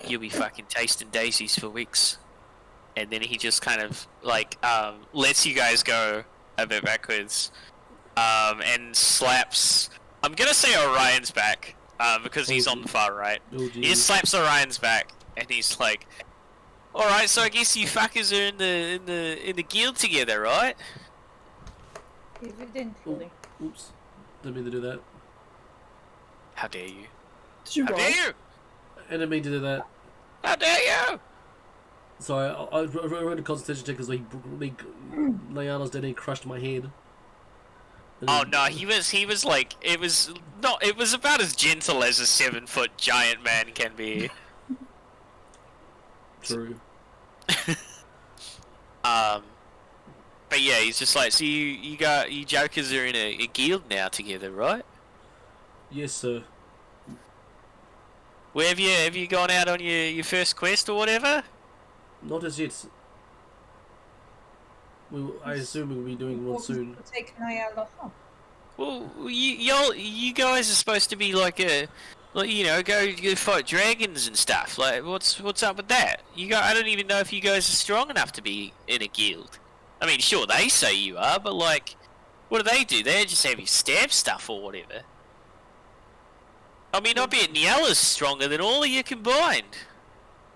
you'll be fucking tasting daisies for weeks." And then he just kind of like lets you guys go a bit backwards, and slaps. I'm gonna say Orion's back, because he's on the far right. Oh, He just slaps Orion's back, and he's like, "All right, so I guess you fuckers are in the guild together, right?" Evidently. Oops. Didn't mean to do that. How dare you? Did you How roll? dare you? I didn't mean to do that. How dare you? Sorry, I wrote a concentration check because Lyanna's dead and he crushed my head. And Oh then- no, he was like, it was about as gentle as a 7-foot giant man can be. True. But yeah, he's just like, so you jokers are in a guild now together, right? Yes, sir. Where have you gone out on your first quest or whatever? Not as yet. I assume we'll be doing one soon. Take Nyala home. Well, you guys are supposed to be like you know, go fight dragons and stuff. Like, what's up with that? I don't even know if you guys are strong enough to be in a guild. I mean, sure, they say you are, but like, what do? They just have you stab stuff or whatever. I mean, I bet Nyella's stronger than all of you combined.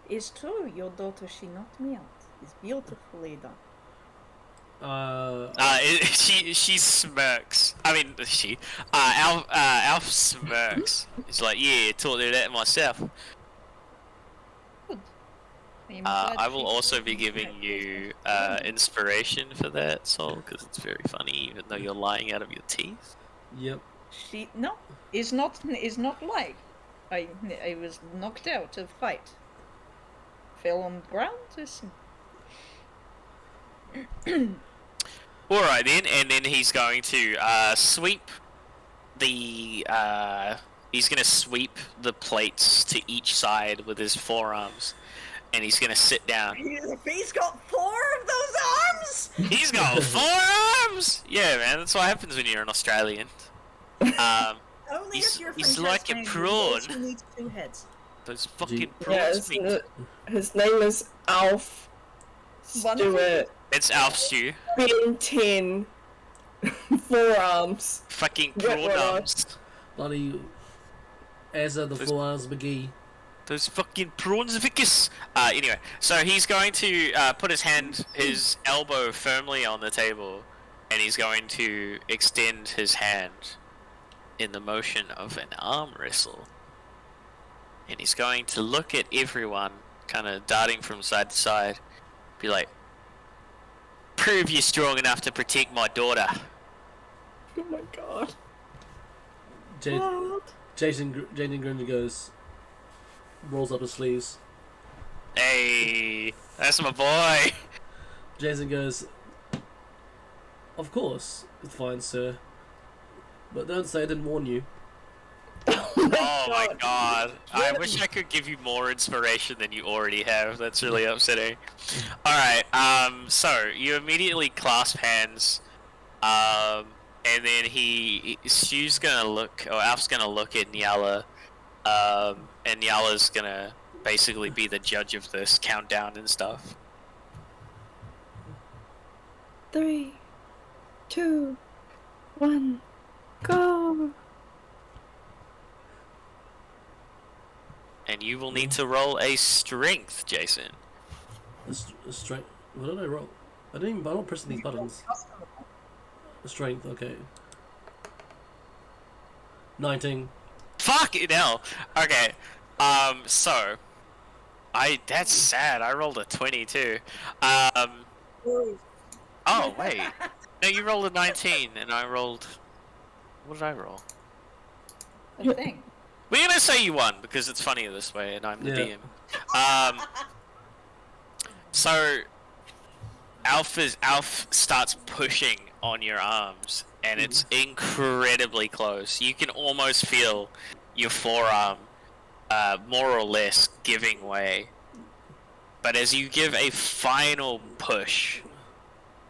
It's true, your daughter, she knocked me out. It's beautifully done. She smirks. I mean, Alf smirks. He's like, yeah, taught her that myself. Good. I'm glad I will she also told be me giving that. you inspiration for that, Sol, because it's very funny, even though you're lying out of your teeth. Yep. She no, is not like. I was knocked out of fight. Fell on the ground. Alright then, and then he's going to sweep the plates to each side with his forearms, and he's gonna sit down. He's got 4 of those arms. He's got forearms! Yeah, man, that's what happens when you're an Australian. Only He's- if you're he's from like a Tasmania, prawn. you also need 2 heads. Those fucking Gee. Yeah, prawns meat. his name is Alf Wonderful. Stewart. It's Alf Stew. Ben 10 forearms. Fucking What prawn were I? arms. Bloody Azza the Those- Forearms McGee. Those fucking prawns vicus. Anyway, so he's going to put his elbow firmly on the table, and he's going to extend his hand in the motion of an arm wrestle. And he's going to look at everyone, kind of darting from side to side, be like, "Prove you're strong enough to protect my daughter." Oh my god. Jason Gringer goes, rolls up his sleeves. Hey, that's my boy. Jason goes, "Of course, it's fine, sir. But don't say I didn't warn you." Oh my god. I wish I could give you more inspiration than you already have. That's really upsetting. Alright, so you immediately clasp hands, and then Stu's gonna look, or Alf's gonna look at Nyala, and Nyala's gonna basically be the judge of this countdown and stuff. 3, 2, 1, go. And you will need to roll a strength, Jason. A strength. What did I roll? I'm not pressing these buttons. A strength, okay. 19. Fuck it hell. Okay. So that's sad. I rolled a 20 too. Oh wait. No, you rolled a 19 and I rolled, what did I roll? A thing. We're gonna say you won because it's funnier this way and I'm the Yeah. DM. So Alf starts pushing on your arms, and it's incredibly close. You can almost feel your forearm, more or less, giving way. But as you give a final push,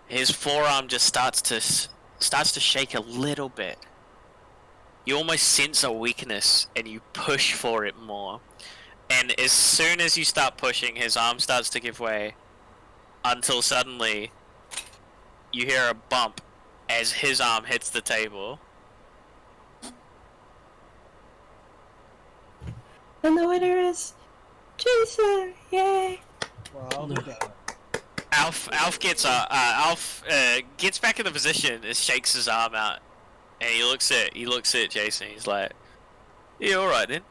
his forearm just starts to shake a little bit. You almost sense a weakness, and you push for it more. And as soon as you start pushing, his arm starts to give way, until suddenly you hear a bump as his arm hits the table. And the winner is Jason! Yay! Well, Alf gets gets back in the position and shakes his arm out, and he looks at Jason. He's like, "Yeah, all right then."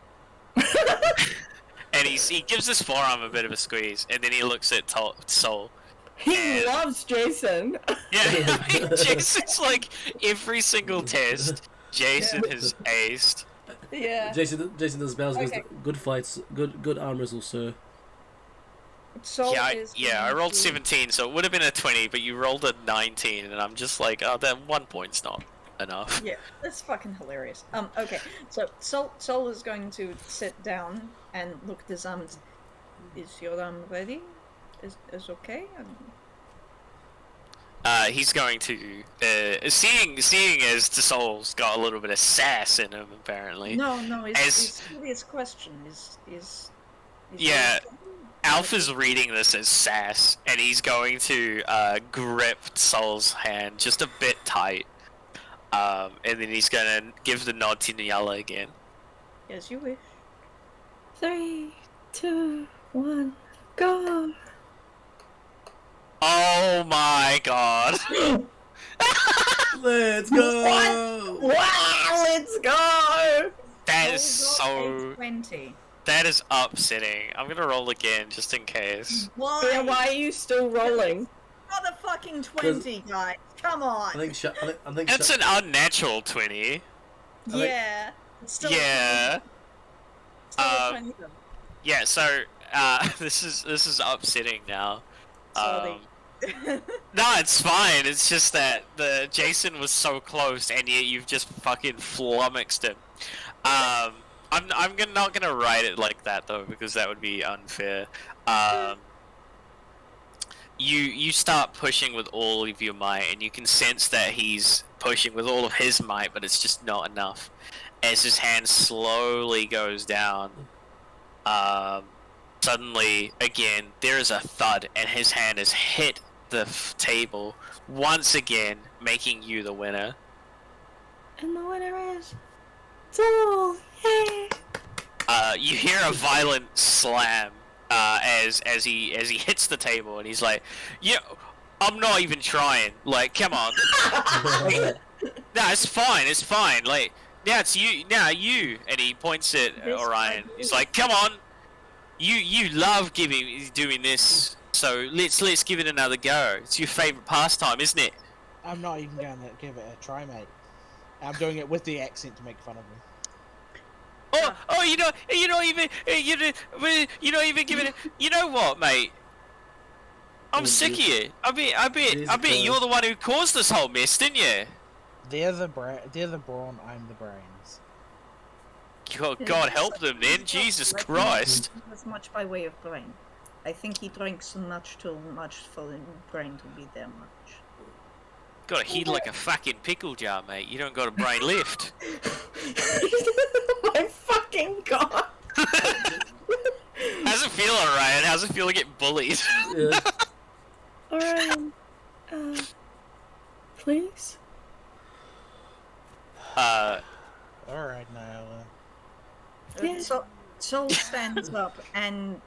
And he gives his forearm a bit of a squeeze, and then he looks at Soul. He loves Jason! Yeah, I mean, Jason's like every single test. Jason has aced. Yeah. Jason does bows. Okay. Goes, good fights, good arm wrestle, sir. Sol is I going rolled to- 17, so it would have been a 20, but you rolled a 19, and I'm just like, oh, that 1 point's not enough. Yeah, that's fucking hilarious. Okay, so Sol is going to sit down and look at his arms. Is your arm ready? Is okay? He's going to, seeing as the Soul's got a little bit of sass in him, apparently. No, As- his serious question is Yeah. he okay? Alf is reading this as sass, and he's going to grip Soul's hand just a bit tight. And then he's gonna give the nod to Nyala again. As you wish. 3, 2, 1, go! Oh my god. Let's go! Wow, let's go! That is Sol got a so... 20. That is upsetting. I'm gonna roll again, just in case. Why? Yeah, why are you still rolling? Not a fucking 20, guys. Come on. I think That's an unnatural 20. Yeah. It's still Yeah. still a 20 though. Yeah, so, this is upsetting now. Sorry. No, it's fine. It's just that the Jason was so close, and yet you've just fucking flummoxed him. Not gonna write it like that though, because that would be unfair. You start pushing with all of your might, and you can sense that he's pushing with all of his might, but it's just not enough. As his hand slowly goes down, suddenly again there is a thud, and his hand has hit the table once again, making you the winner. And the winner is Soul! Yay! You hear a violent slam as he hits the table, and he's like, "Yeah, I'm not even trying. Like, come on." No, it's fine. Like, now it's you. Now you. And he points at Orion. He's like, "Come on, you love doing this. So let's give it another go. It's your favorite pastime, isn't it?" I'm not even going to give it a try, mate. I'm doing it with the accent to make fun of him. Oh, you're not even giving it. You know what, mate? I'm sick of you. I bet you're the one who caused this whole mess, didn't you? They're the brawn, I'm the brains. God help them then. Jesus Christ. As much by way of brain. I think he drinks much too much for the brain to be there much. Got a head like a fucking pickle jar, mate. You don't got a brain left. My fucking god! How's it feel, Orion? How's it feel to get bullied? Yeah. Orion, please? Alright, Nyla. Yeah. So Sol stands up and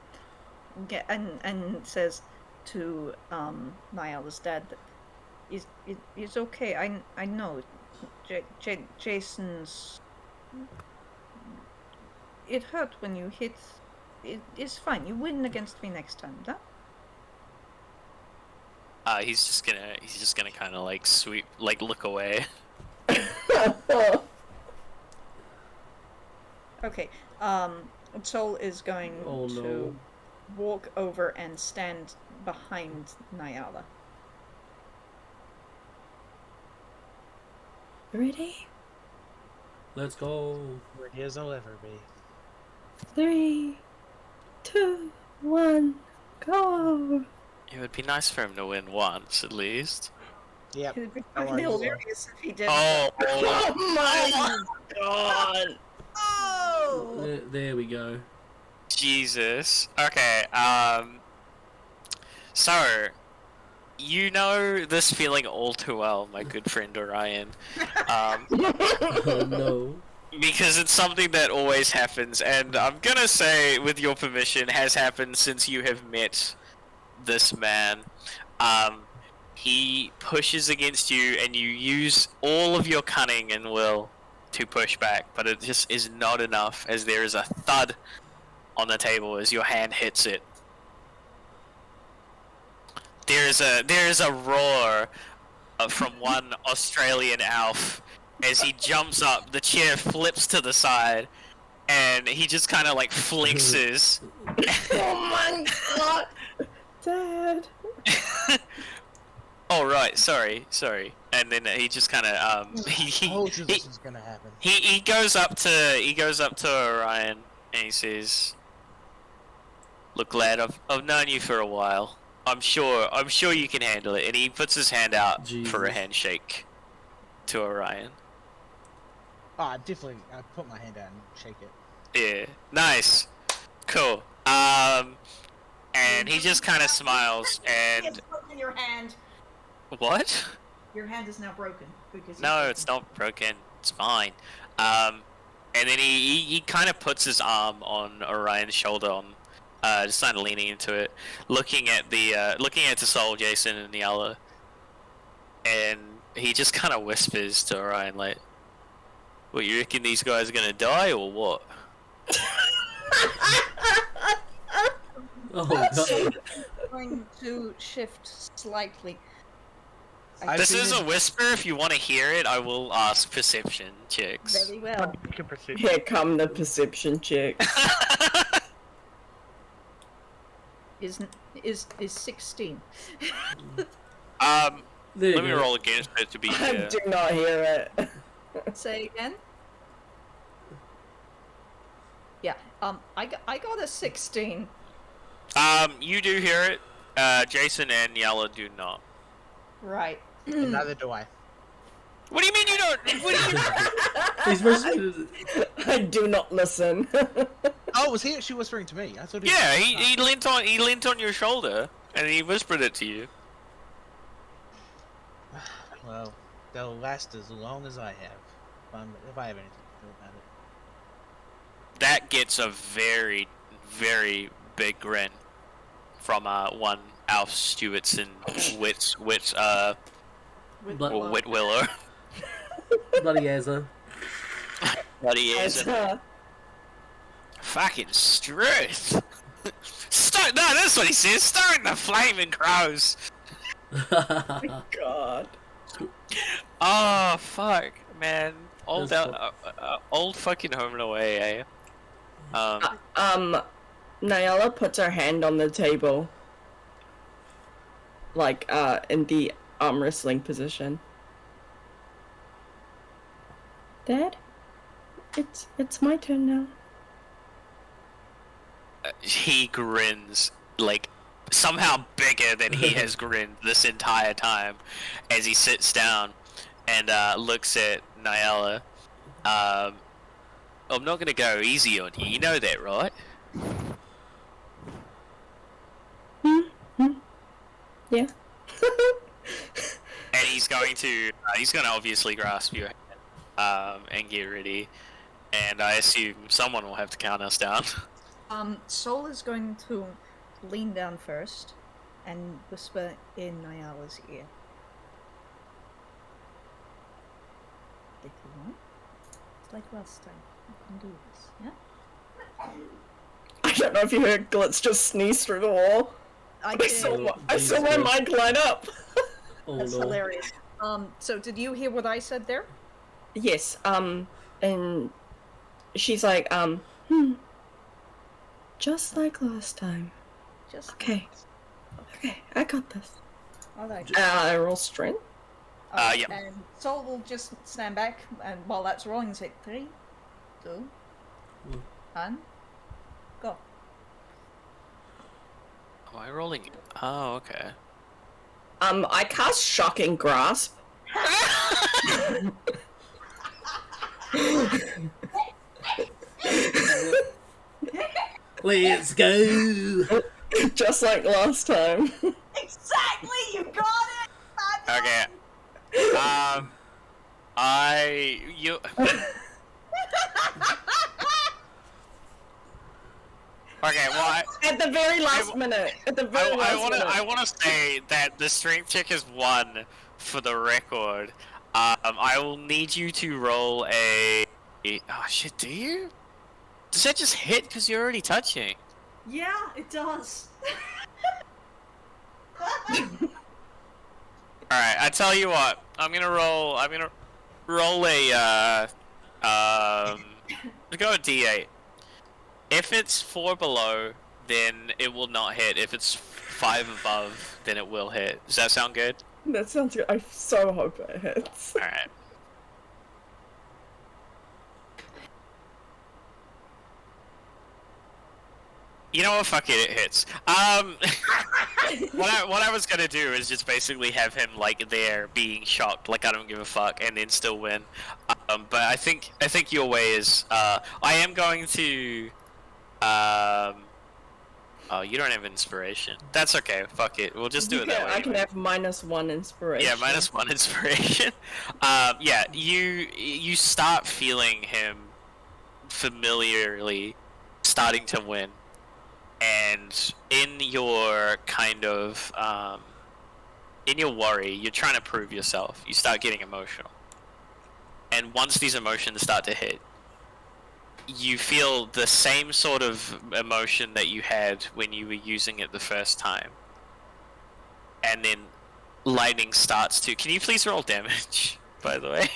says to Nyala's dad, "It's okay. I know. Jason's. It hurt when you hit. It's fine. You win against me next time, huh?" He's just gonna kind of like look away. Okay. Sol is going Oh, to no. walk over and stand behind Nyala. Ready? Let's go. Ready as I'll ever be. 3, 2, 1, go! It would be nice for him to win once, at least. Yep. It would be How are fucking you, hilarious if he did. Oh, Oh my god! Oh! There we go. Jesus. Okay, so, you know this feeling all too well, my good friend Orion. Oh no. Because it's something that always happens, and I'm gonna say, with your permission, has happened since you have met this man. He pushes against you, and you use all of your cunning and will to push back, but it just is not enough, as there is a thud on the table as your hand hits it. There is a roar from one Australian elf as he jumps up. The chair flips to the side, and he just kind of like flinches. Oh my god! Dad! Oh right, sorry. And then he just kind of I told you this was gonna happen. he goes up to Orion and he says, "Look, lad, I've known you for a while. I'm sure you can handle it." And he puts his hand out for a Jesus. handshake to Orion. I put my hand out and shake it. Yeah, nice, cool. And he just kind of smiles and It's broken your hand. what? Your hand is now broken because. No, it's not broken. It's fine. And then he kind of puts his arm on Orion's shoulder, just kind of leaning into it, looking at the soul, Jason, and Niala, and he just kind of whispers to Orion like, "What, you reckon these guys are gonna die or what?" Oh god. Going to shift slightly. I've This seen is it- a whisper. If you want to hear it, I will ask perception checks. Very well. Here come the perception checks. Is 16. Um, There you let me go. roll against it to be I fair. do not hear it. Say again. Yeah. I got a 16. You do hear it. Jason and Yella do not. Right. Neither do I. What do you mean you don't? What do you? He's whispering. I do not listen. Oh, was he actually whispering to me? I thought he Yeah, was... he leant on your shoulder and he whispered it to you. Well, they'll last as long as I have. If I have anything to do about it. That gets a very, very big grin from one Alf Stewardson Whitwiller. Bloody Azza. But he is As, a fucking strength. Start. No, that's what he says. Starting the flaming crows. God. Oh fuck, man. Old That's old fucking home and away, eh? Nyala puts her hand on the table. Like, in the arm wrestling position. Dad? It's my turn now. He grins like somehow bigger than he has grinned this entire time as he sits down and looks at Nyala. I'm not gonna go easy on you. You know that, right? Yeah. And he's going to obviously grasp your hand and get ready. And I assume someone will have to count us down. Sol is going to lean down first and whisper in Nyala's ear. Little one, it's like last time. You can do this, yeah? I don't know if you heard Glitz just sneeze through the wall. I I saw, did. I saw my mic light up. Oh That's no. hilarious. So did you hear what I said there? Yes, and she's like, just like last time. Just Okay. Okay, I got this. Alright. I roll strength. Yeah. And Sol will just stand back, and while that's rolling, say 3, 2, 1, go. Am I rolling? Oh, okay. I cast Shocking Grasp. Let's go. Just like last time. Exactly, you got it. Okay. You. Okay, well, At the very last minute. At the very last minute. I want to say that the strength check is 1 for the record. I will need you to roll a. Oh shit! Do you? Does that just hit because you're already touching? Yeah, it does. All right, I tell you what. I'm gonna roll a. Let's go with D8. If it's 4 below, then it will not hit. If it's 5 above, then it will hit. Does that sound good? That sounds good. I so hope it hits. Alright. You know what? Fuck it, it hits. What I was gonna do is just basically have him like there being shocked, like I don't give a fuck, and then still win. But I think your way is. I am going to. Oh, you don't have inspiration. That's okay. Fuck it. We'll just do it that way. I can have -1 inspiration. Yeah, -1 inspiration. Yeah, you start feeling him familiarly starting to win, and in your kind of in your worry, you're trying to prove yourself. You start getting emotional, and once these emotions start to hit, you feel the same sort of emotion that you had when you were using it the first time. And then lightning starts to... Can you please roll damage, by the way?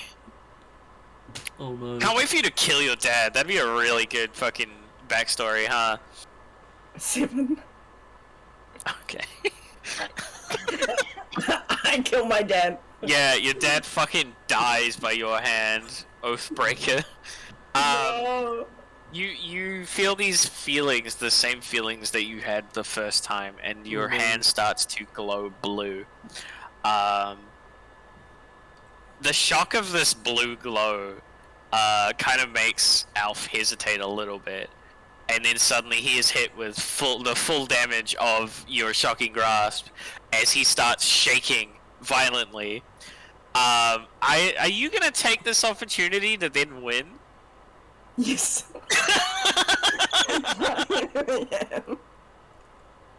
Oh no. Can't wait for you to kill your dad. That'd be a really good fucking backstory, huh? 7. Okay. I kill my dad. Yeah, your dad fucking dies by your hand, Oathbreaker. No. You feel these feelings, the same feelings that you had the first time, and your hand starts to glow blue. The shock of this blue glow kind of makes Alf hesitate a little bit, and then suddenly he is hit with the full damage of your shocking grasp as he starts shaking violently. Are you gonna take this opportunity to then win? Yes.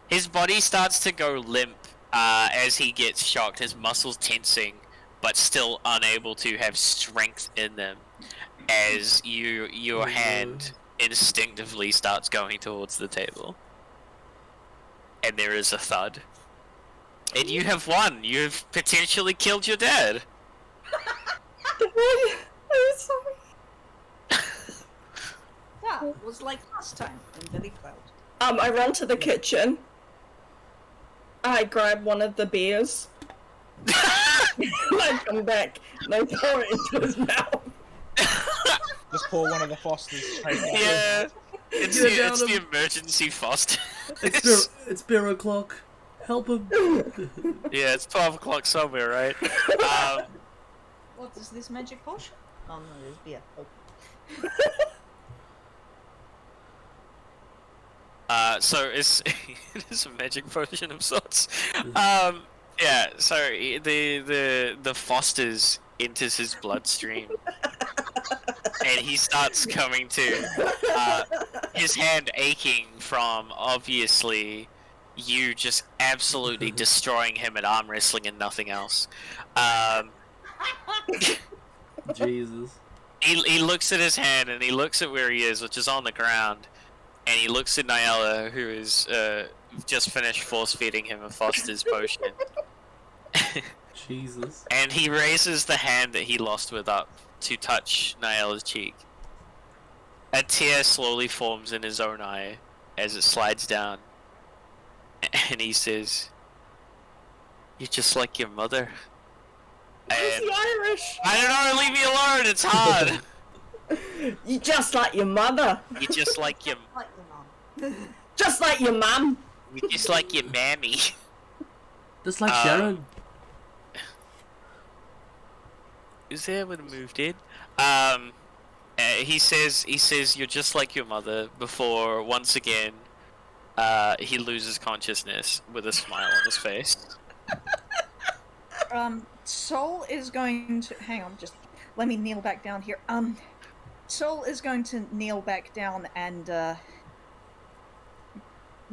His body starts to go limp as he gets shocked, his muscles tensing, but still unable to have strength in them, as your hand instinctively starts going towards the table. And there is a thud. And you have won! You've potentially killed your dad! I'm sorry. Yeah, it was like last time in Billy Cloud. I run to the kitchen. I grab one of the beers. I come back and I pour it into his mouth. Just pour one of the Fosters straight down. Yeah! It's the emergency Foster. It's beer o'clock. Help him. Yeah, it's 12 o'clock somewhere, right? What is this magic potion? Oh no, it's beer. Oh. So it's it is a magic potion of sorts. Yeah. So the Fosters enters his bloodstream, and he starts coming to. His hand aching from obviously you just absolutely destroying him at arm wrestling and nothing else. Jesus. He looks at his hand and he looks at where he is, which is on the ground. And he looks at Nyala, who is just finished force feeding him a Foster's potion. Jesus. And he raises the hand that he lost with up to touch Nyala's cheek. A tear slowly forms in his own eye as it slides down. And he says, "You're just like your mother." Who's And the Irish? I don't know, leave me alone, it's hard. You just like your mother. You just like your Like your mom. Just like your mum. you just like your mammy. Just like Sharon. Is there when I moved in? He says you're just like your mother before once again he loses consciousness with a smile on his face. Soul is going to hang on, just let me kneel back down here. Soul is going to kneel back down and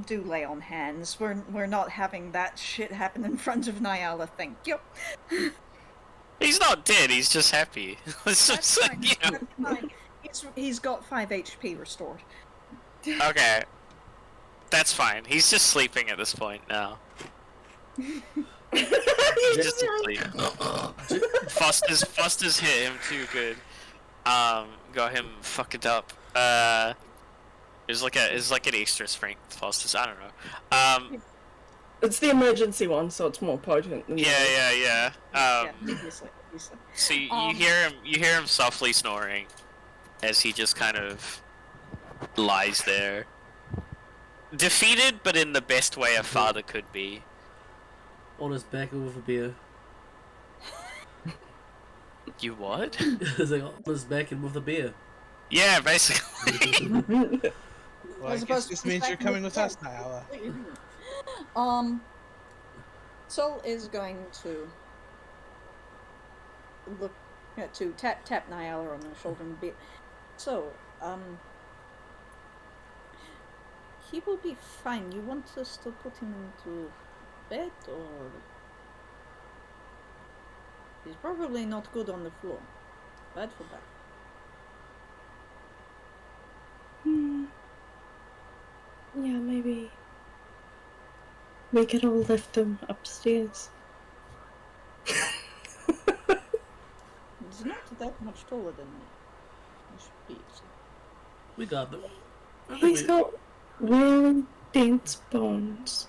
do lay on hands. We're not having that shit happen in front of Nyala, thank you. He's not dead, he's just happy. It's That's just fine. like, you know. That's fine. He's got 5 HP restored. Okay. That's fine. He's just sleeping at this point now. He's just asleep. Foster's hit him too good. Got him fucked up. It's like an extra strength Foster's. I don't know. It's the emergency one, so it's more potent than Yeah. Yeah, obviously. So you hear him softly snoring as he just kind of lies there, defeated, but in the best way a father could be. On his back with a beer. You what? It's like on his back and with a beer. Yeah, basically. Well, I As guess opposed this to means you're second coming with third. us, Nyala. Soul is going to look to tap Nyala on the shoulder and be. So, he will be fine. You want us to put him into bed, or he's probably not good on the floor. Bad for that. Yeah, maybe we could all lift him upstairs. He's not that much taller than me. He should be. We got them. He's got really dense bones.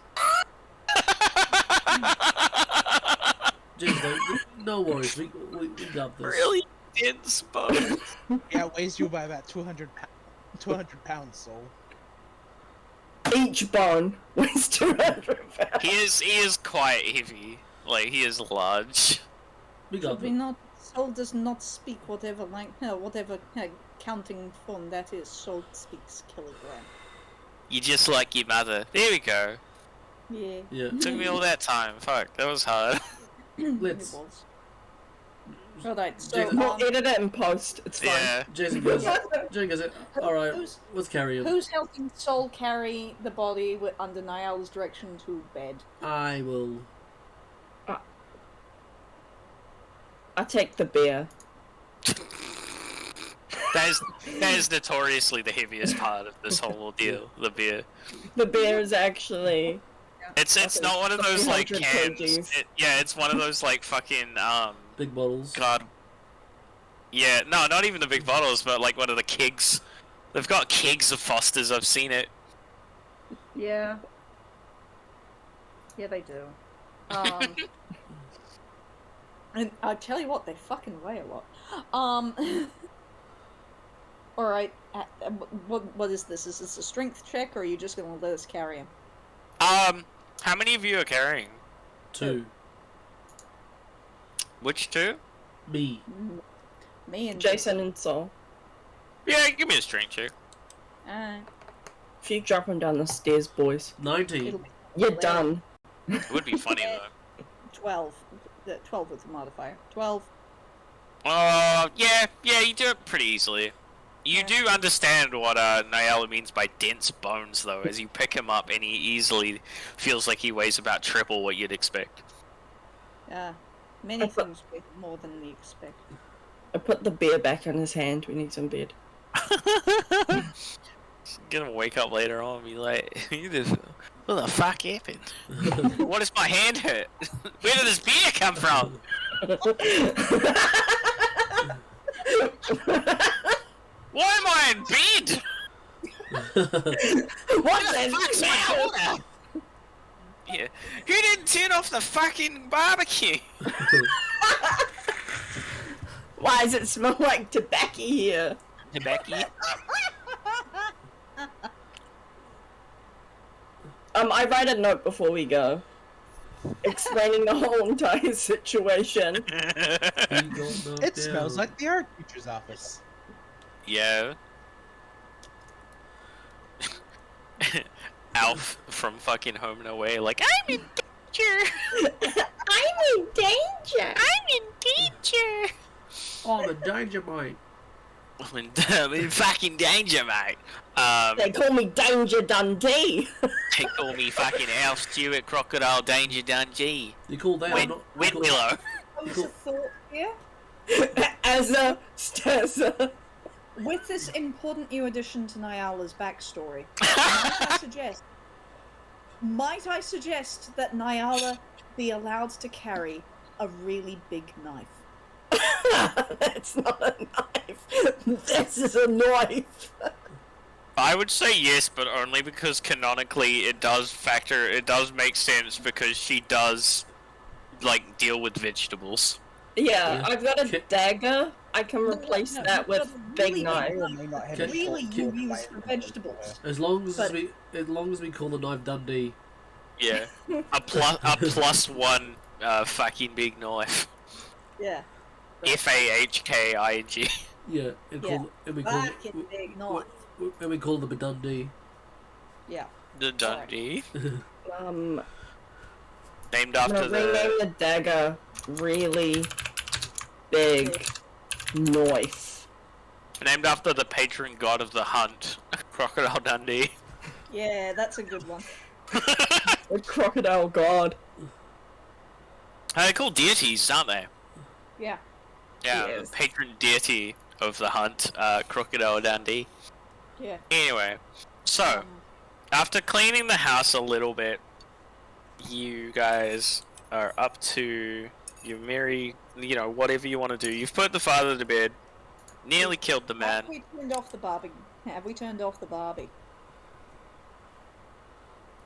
Just no worries. We got this. Really dense bones. Yeah, it weighs you by about 200 pounds, Soul. Each bone weighs 200 pounds. He is quite heavy. Like, he is large. We got Should we them. not? Soul does not speak whatever whatever counting form that is. Soul speaks kilogram. You just like your mother. There we go. Yeah. Yeah. Took me all that time. Fuck, that was hard. Let's. It was. Alright, so Jacob- We'll edit it in post. It's fine. Yeah. Jason goes. Jason goes. All right. Who's- Let's carry him. who's helping Soul carry the body under Niall's direction to bed? I will. I take the beer. That is notoriously the heaviest part of this whole ordeal. The beer. The beer is actually It's Okay, not one of those like 300 cans. kgs. Yeah, it's one of those like fucking Big bottles. God. Yeah, no, not even the big bottles, but like one of the kegs. They've got kegs of Fosters. I've seen it. Yeah. Yeah, they do. And I'll tell you what, they fucking weigh a lot. Alright, what is this? Is this a strength check, or are you just gonna let us carry him? How many of you are carrying? 2. Which two? Me. Me and Jason and Sol. Yeah, give me a strength check. If you drop him down the stairs, boys, 19. It'll be you're done. It would be funny though. 12. 12 with the modifier. 12. Yeah, you do it pretty easily. You do understand what Nyala means by dense bones, though, as you pick him up and he easily feels like he weighs about triple what you'd expect. Yeah. Many things weigh more than we expect. I put the beer back in his hand when he's in bed. Gonna wake up later on and be like, what the fuck happened? What does my hand hurt? Where did this beer come from? Why am I in bed? What the fuck's my order? Yeah. Who didn't turn off the fucking barbecue? guys, it smells like tobacco here. Tobacco. I write a note before we go, explaining the whole entire situation. It smells like the art teacher's office. Yeah. Alf from fucking Home and Away, like, I'm in danger! I'm in danger! I'm in danger! I'm a danger, mate. I'm in fucking danger, mate. They call me Danger Dundee. They call me fucking Alf Stewart Crocodile Danger Dundee. You call that? Wet Willow. There was a thought here. As a Stazza. With this important new addition to Nyala's backstory, might I suggest that Nyala be allowed to carry a really big knife? That's not a knife. This is a knife. I would say yes, but only because canonically it does make sense because she does, like, deal with vegetables. Yeah, I've got a dagger. I can replace that with big knife. Really, you use for vegetables. As long as we call the knife Dundee. Yeah, a +1 fucking big knife. Yeah. FAHKING. Yeah, and we call Fucking big knife. And we call them a Dundee. Yeah. The Dundee. I'm Named after gonna rename the dagger really big knife. Named after the patron god of the hunt, Crocodile Dundee. Yeah, that's a good one. The crocodile god. They're called deities, aren't they? Yeah. Yeah, Yes. the patron deity of the hunt, Crocodile Dundee. Yeah. Anyway, so, after cleaning the house a little bit, you guys are up to your merry, whatever you want to do. You've put the father to bed, nearly killed the man. Have we turned off the Barbie? Have we turned off the Barbie?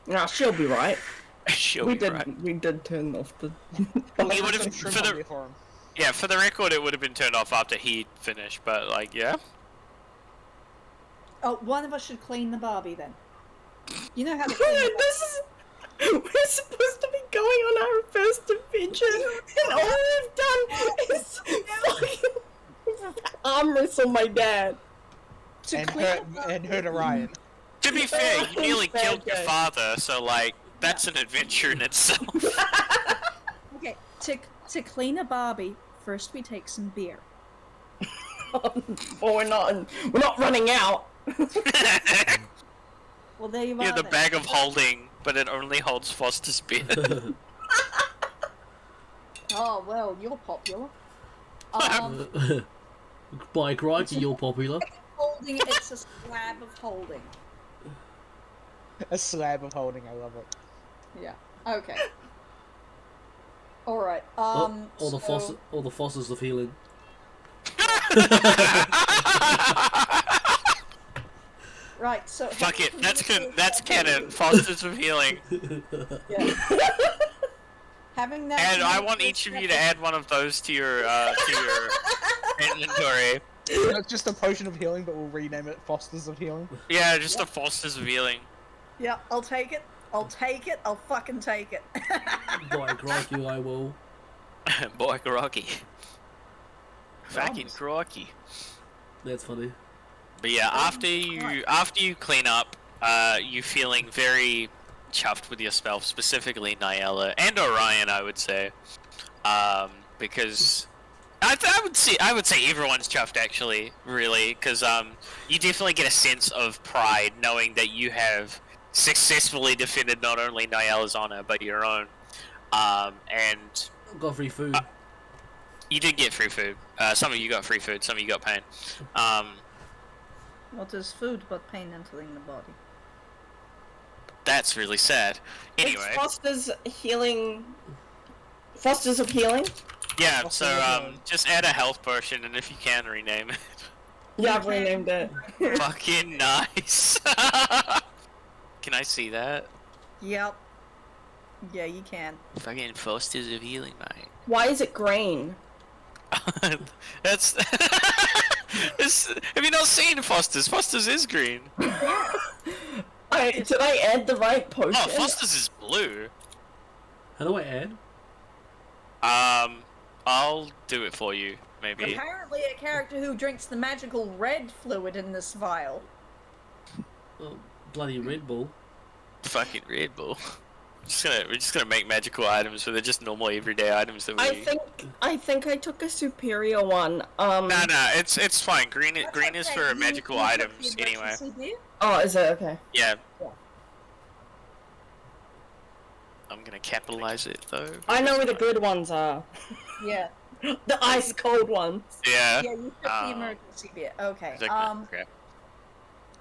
Nah, she'll be right. She'll We be did. right. We did turn off the. He would have, for the record, it would have been turned off after he finished, but, like, yeah. Oh, one of us should clean the Barbie then. You know how to clean the Barbie. This is. We're supposed to be going on our first adventure, and all we've done is fucking arm wrestle my dad. And hurt Orion. To be fair, you nearly Bad killed your guy. father, so, like, that's an adventure in itself. Okay, to clean a Barbie, first we take some beer. Well, we're not running out. Well, there you are. Yeah, the then. bag of holding, but it only holds Foster's beer. Oh well, you're popular. By crikey, you're popular. Holding, it's a slab of holding. A slab of holding, I love it. Yeah. Okay. All right. All So- the fossils of healing. Right. So. Fuck it, that's canon. Fosters of healing. Yeah. Having that. And I want each of you to add one of those to your inventory. It's just a potion of healing, but we'll rename it Fosters of Healing. Yeah, just a Fosters of healing. Yeah, I'll take it. I'll take it. I'll fucking take it. By crikey, I will. Boy, crocky. Fucking crocky. That's funny. But yeah, after you clean up, you feeling very chuffed with yourself, specifically Nyala and Orion, I would say, because I would say everyone's chuffed actually, really, because you definitely get a sense of pride knowing that you have successfully defended not only Nyala's honor but your own, and Got free food. you did get free food. Some of you got free food, some of you got pain. What is food but pain entering the body? That's really sad. Anyway, It's Foster's healing. Fosters of healing. yeah. Foster's So of healing. just add a health potion, and if you can, rename it. Yeah, I've renamed it. Fucking nice. Can I see that? Yep. Yeah, you can. Fucking Fosters of healing, mate. Why is it green? That's. Have you not seen Foster's? Foster's is green. Did I add the right potion? Oh, Foster's is blue. How do I add? I'll do it for you, maybe. Apparently a character who drinks the magical red fluid in this vial. Oh, bloody Red Bull. Fucking Red Bull. We're just gonna make magical items, but they're just normal everyday items that we. I think I took a superior one. No, it's fine. Green is Okay, for you magical took items the anyway. emergency beer? Oh, is it okay? Yeah. Yeah. I'm gonna capitalize it though. I know where the good ones are. Yeah. The ice cold ones. Yeah. Yeah, you took the emergency beer. Okay. It's like, okay.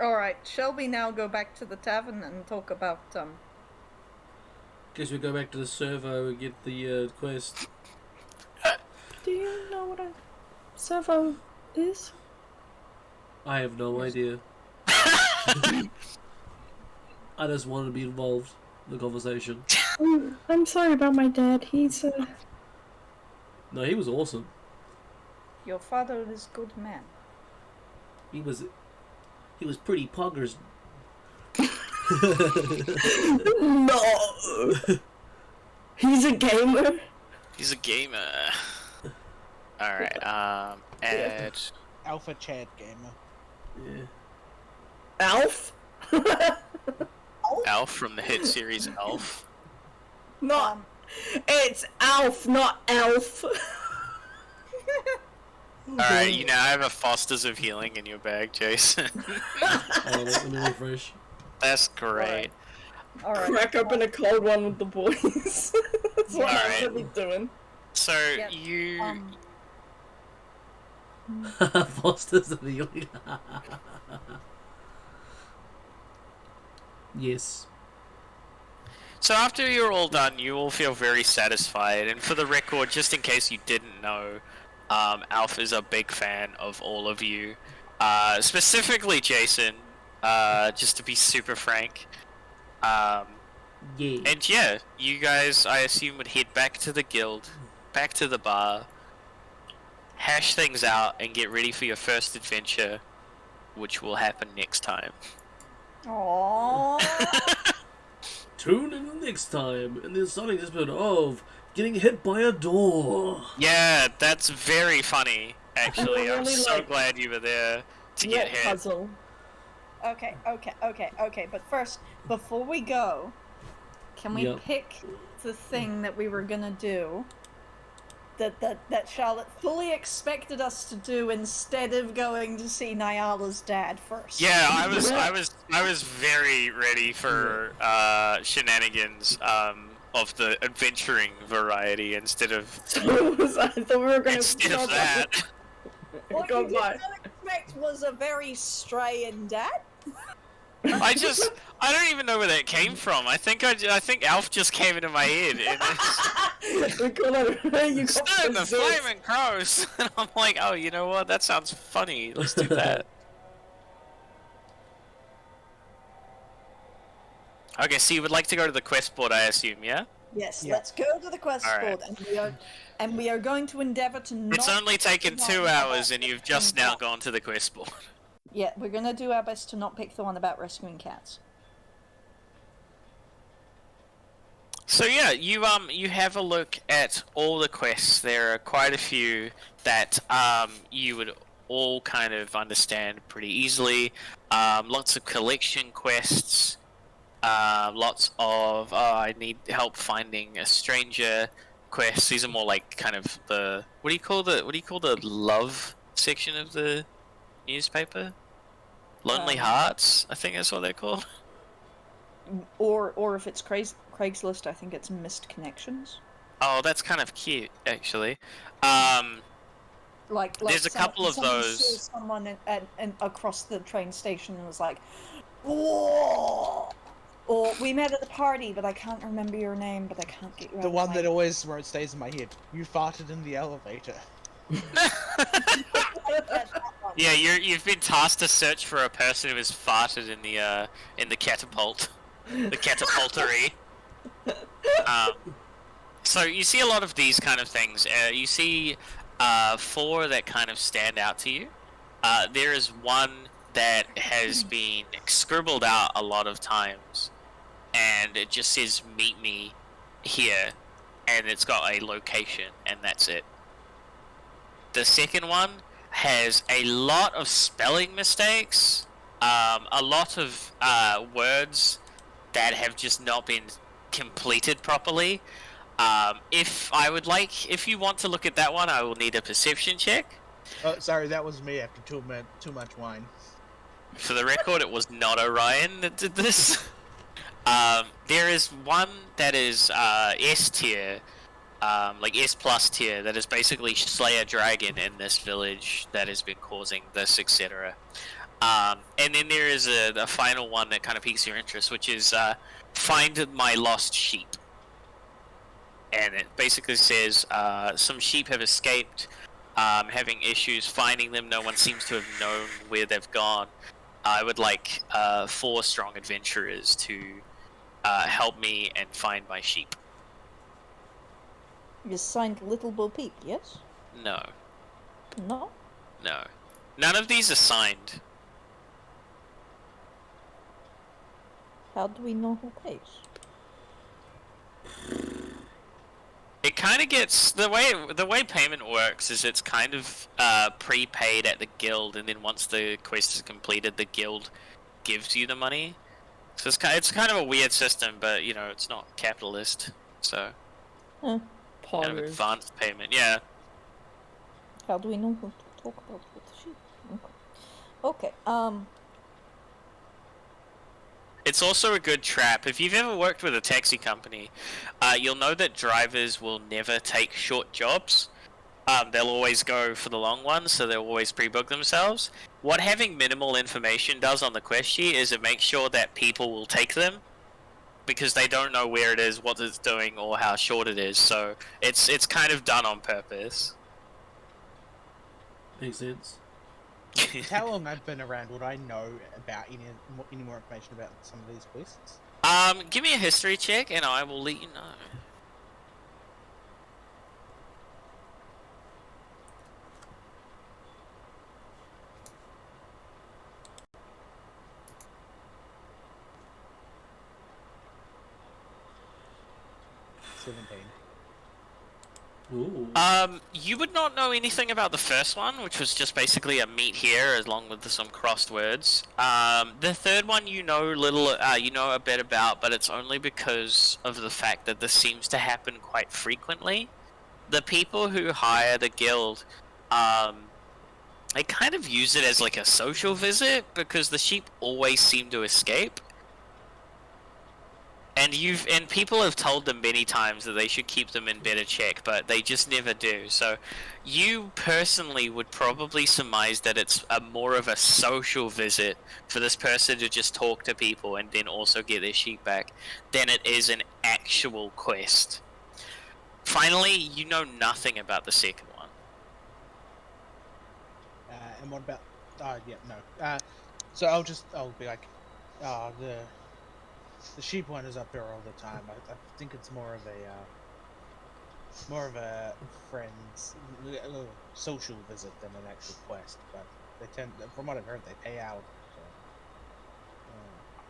Alright, shall we now go back to the tavern and talk about, Guess we go back to the servo and get the quest. Do you know what a servo is? I have no idea. I just wanted to be involved in the conversation. I'm sorry about my dad. He's No, he was awesome. your father is good man. He was pretty poggers. no. He's a gamer. He's a gamer. Alright, add. Alpha Chad gamer. Yeah. Alf. Alf from the hit series Alf. Not. It's Alf, not Elf. Alright, you now have a Foster's of Healing in your bag, Jason. Let me refresh. That's great. Alright. Crack open a cold one with the boys. That's what I'm Alright. gonna be doing. So, Yep, you... Foster's of the Young. Yes. So after you're all done, you all feel very satisfied, and for the record, just in case you didn't know, Alf is a big fan of all of you. Specifically Jason, just to be super frank. Yeah. And yeah, you guys, I assume, would head back to the guild, back to the bar, hash things out, and get ready for your first adventure, which will happen next time. Aww. Tune in next time in the exciting episode of Getting Hit by a Door. Yeah, that's very funny, actually. I'm really so like- glad you were there to get What hit. puzzle? Okay, but first, before we go, can we Yep. pick the thing that we were gonna do that Charlotte fully expected us to do instead of going to see Nyala's dad first? Yeah, I was very ready for shenanigans of the adventuring variety instead of I thought we were gonna that. What Go you did by. not expect was a very strayin' dad. I don't even know where that came from. I think Alf just came into my head and We call it. You got stood in the possessed. flaming crows, and I'm like, oh, you know what? That sounds funny. Let's do that. Okay, so you would like to go to the quest board, I assume, yeah? Yes, Yeah. let's go to the quest All right. board, and we are going to endeavor to not. It's only taken pick 2 one hours, about and you've rescuing just now cats. gone to the quest board. Yeah, we're gonna do our best to not pick the one about rescuing cats. So yeah, you have a look at all the quests. There are quite a few that you would all kind of understand pretty easily. Lots of collection quests. Lots of I need help finding a stranger quests. These are more like kind of the what do you call the love section of the newspaper? Lonely Hearts, I think that's what they're called. Or if it's Craigslist, I think it's missed connections. Oh, that's kind of cute, actually. Like There's a couple of someone those. saw someone across the train station and was like, "Whoa!" Or we met at the party, but I can't remember your name, but I can't get you. The one that always where it stays in my head. You farted in the elevator. Yeah, you've been tasked to search for a person who has farted in the catapult, the catapultery. So you see a lot of these kind of things. You see four that kind of stand out to you. There is one that has been scribbled out a lot of times, and it just says "Meet me here," and it's got a location, and that's it. The second one has a lot of spelling mistakes, a lot of words that have just not been completed properly. If you want to look at that one, I will need a perception check. Oh, sorry, that was me after too much wine. For the record, it was not Orion that did this. There is one that is S tier, like S plus tier, that is basically slay a dragon in this village that has been causing this, etc. And then there is a final one that kind of piques your interest, which is find my lost sheep. And it basically says some sheep have escaped, having issues finding them. No one seems to have known where they've gone. I would like 4 strong adventurers to help me and find my sheep. You signed Little Bo Peep, yes? No. No? No. None of these are signed. How do we know who pays? It kind of gets the way payment works is it's kind of prepaid at the guild, and then once the quest is completed, the guild gives you the money. So it's kind of a weird system, but you know it's not capitalist, so kind of Poggers. advanced payment. Yeah. How do we know who to talk about with the sheep? Okay. It's also a good trap. If you've ever worked with a taxi company, you'll know that drivers will never take short jobs. They'll always go for the long ones, so they'll always pre-book themselves. What having minimal information does on the quest sheet is it makes sure that people will take them, because they don't know where it is, what it's doing, or how short it is. So it's kind of done on purpose. Makes sense. How long I've been around, would I know about any more information about some of these quests? Give me a history check, and I will let you know. Ooh. You would not know anything about the first one, which was just basically a meet here, along with some crossed words. The third one, you know a bit about, but it's only because of the fact that this seems to happen quite frequently. The people who hire the guild, they kind of use it as like a social visit, because the sheep always seem to escape. And people have told them many times that they should keep them in better check, but they just never do. So, you personally would probably surmise that it's more of a social visit for this person to just talk to people and then also get their sheep back, than it is an actual quest. Finally, you know nothing about the second one. And what about? Yeah, no. So I'll be like, the sheep one is up there all the time. I think it's more of a friend's social visit than an actual quest. But they tend, from what I've heard, they pay out. So,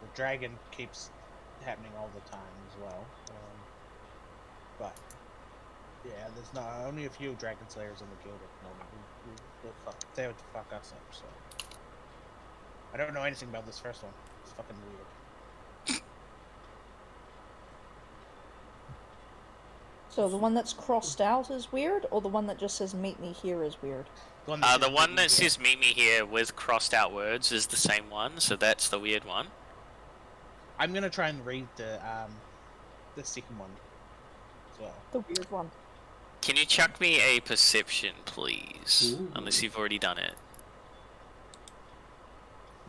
the dragon keeps happening all the time as well. But yeah, there's not only a few dragon slayers in the guild at the moment. They would fuck us up. So I don't know anything about this first one. It's fucking weird. So the one that's crossed out is weird, or the one that just says "Meet me here" is weird? The one that says "Meet me here" with crossed out words is the same one, so that's the weird one. I'm gonna try and read the second one as well. The weird one. Can you chuck me a perception, please? Ooh. Unless you've already done it.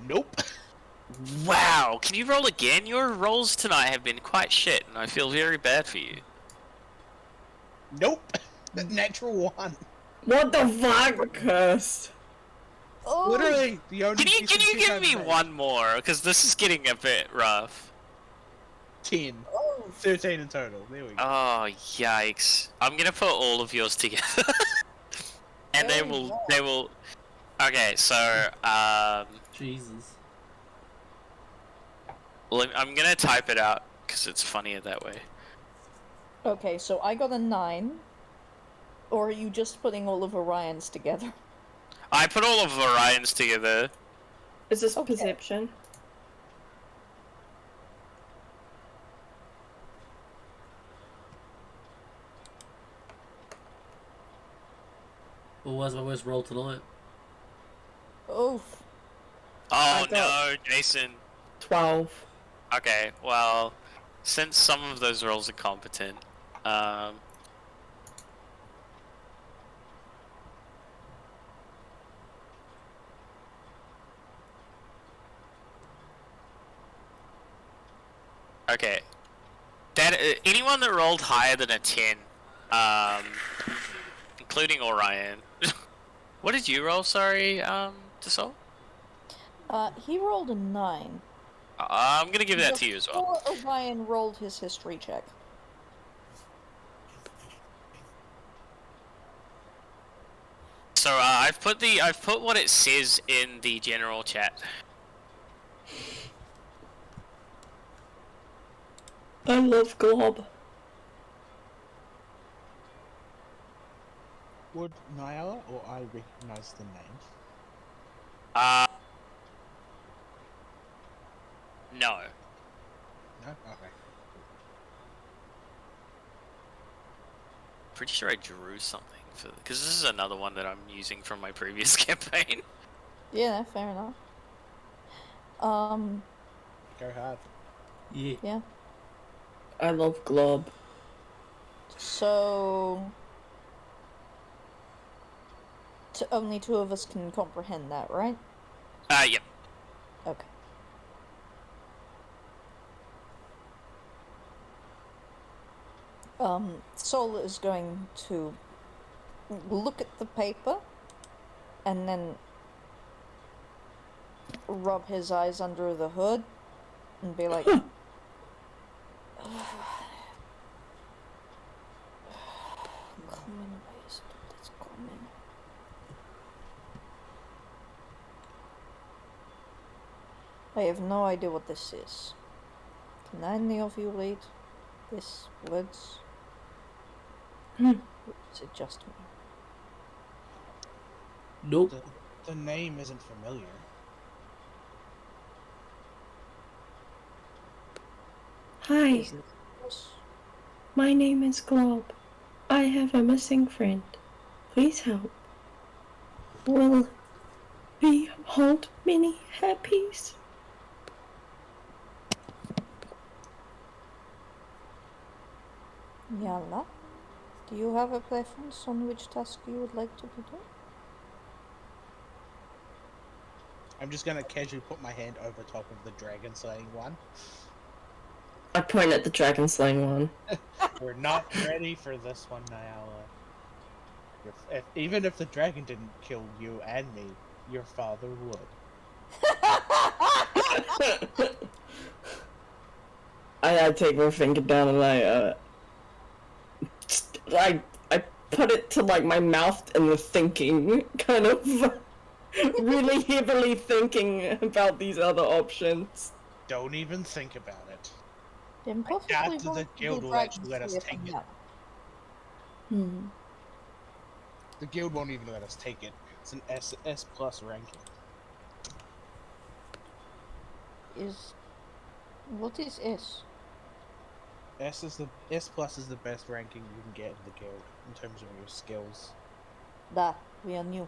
Nope. Wow, can you roll again? Your rolls tonight have been quite shit, and I feel very bad for you. Nope. Natural one. What the fuck? Cursed. Oh, Literally the only. Can you give me one more? Because this is getting a bit rough. 10. 13 in total. There we go. Oh, yikes. I'm gonna put all of yours together. And Very well. they will. Okay, so Jesus. I'm gonna type it out because it's funnier that way. Okay, so I got a 9. Or are you just putting all of Orion's together? I put all of Orion's together. Is this Okay. perception? Well, why's my worst roll tonight? Oof. Oh I no, got- Jason. 12. Okay, well, since some of those rolls are competent, okay. That anyone that rolled higher than a 10, including Orion. What did you roll? Sorry, Dassault? He rolled a 9. I'm gonna give that to you as well. Before Orion rolled his history check. So I've put what it says in the general chat. I love Glob. Would Nyala or I recognize the name? No. No? Okay. Pretty sure I drew something for because this is another one that I'm using from my previous campaign. Yeah, fair enough. Go hard. Yeah. Yeah. I love Glob. So... only 2 of us can comprehend that, right? Yep. Okay. Sol is going to look at the paper and then rub his eyes under the hood and be like, common waste, that's common. I have no idea what this is. Can any of you read this words? Or is it just me? Nope. The name isn't familiar. Hi, Is this- my name is Glob. I have a missing friend. Please help. Will we hold many happies? Yalla. Do you have a preference on which task you would like to be doing? I'm just gonna casually put my hand over top of the dragon slaying one. I point at the dragon slaying one. We're not ready for this one, Nyala. Even if the dragon didn't kill you and me, your father would. I take my finger down and I put it to like my mouth and the thinking, kind of really heavily thinking about these other options. Don't even think about it. Then doubt possibly that the roll guild will dragon actually let us slayer take from it. that. The guild won't even let us take it. It's an S plus ranking. What is S? S plus is the best ranking you can get in the guild in terms of your skills. We are new.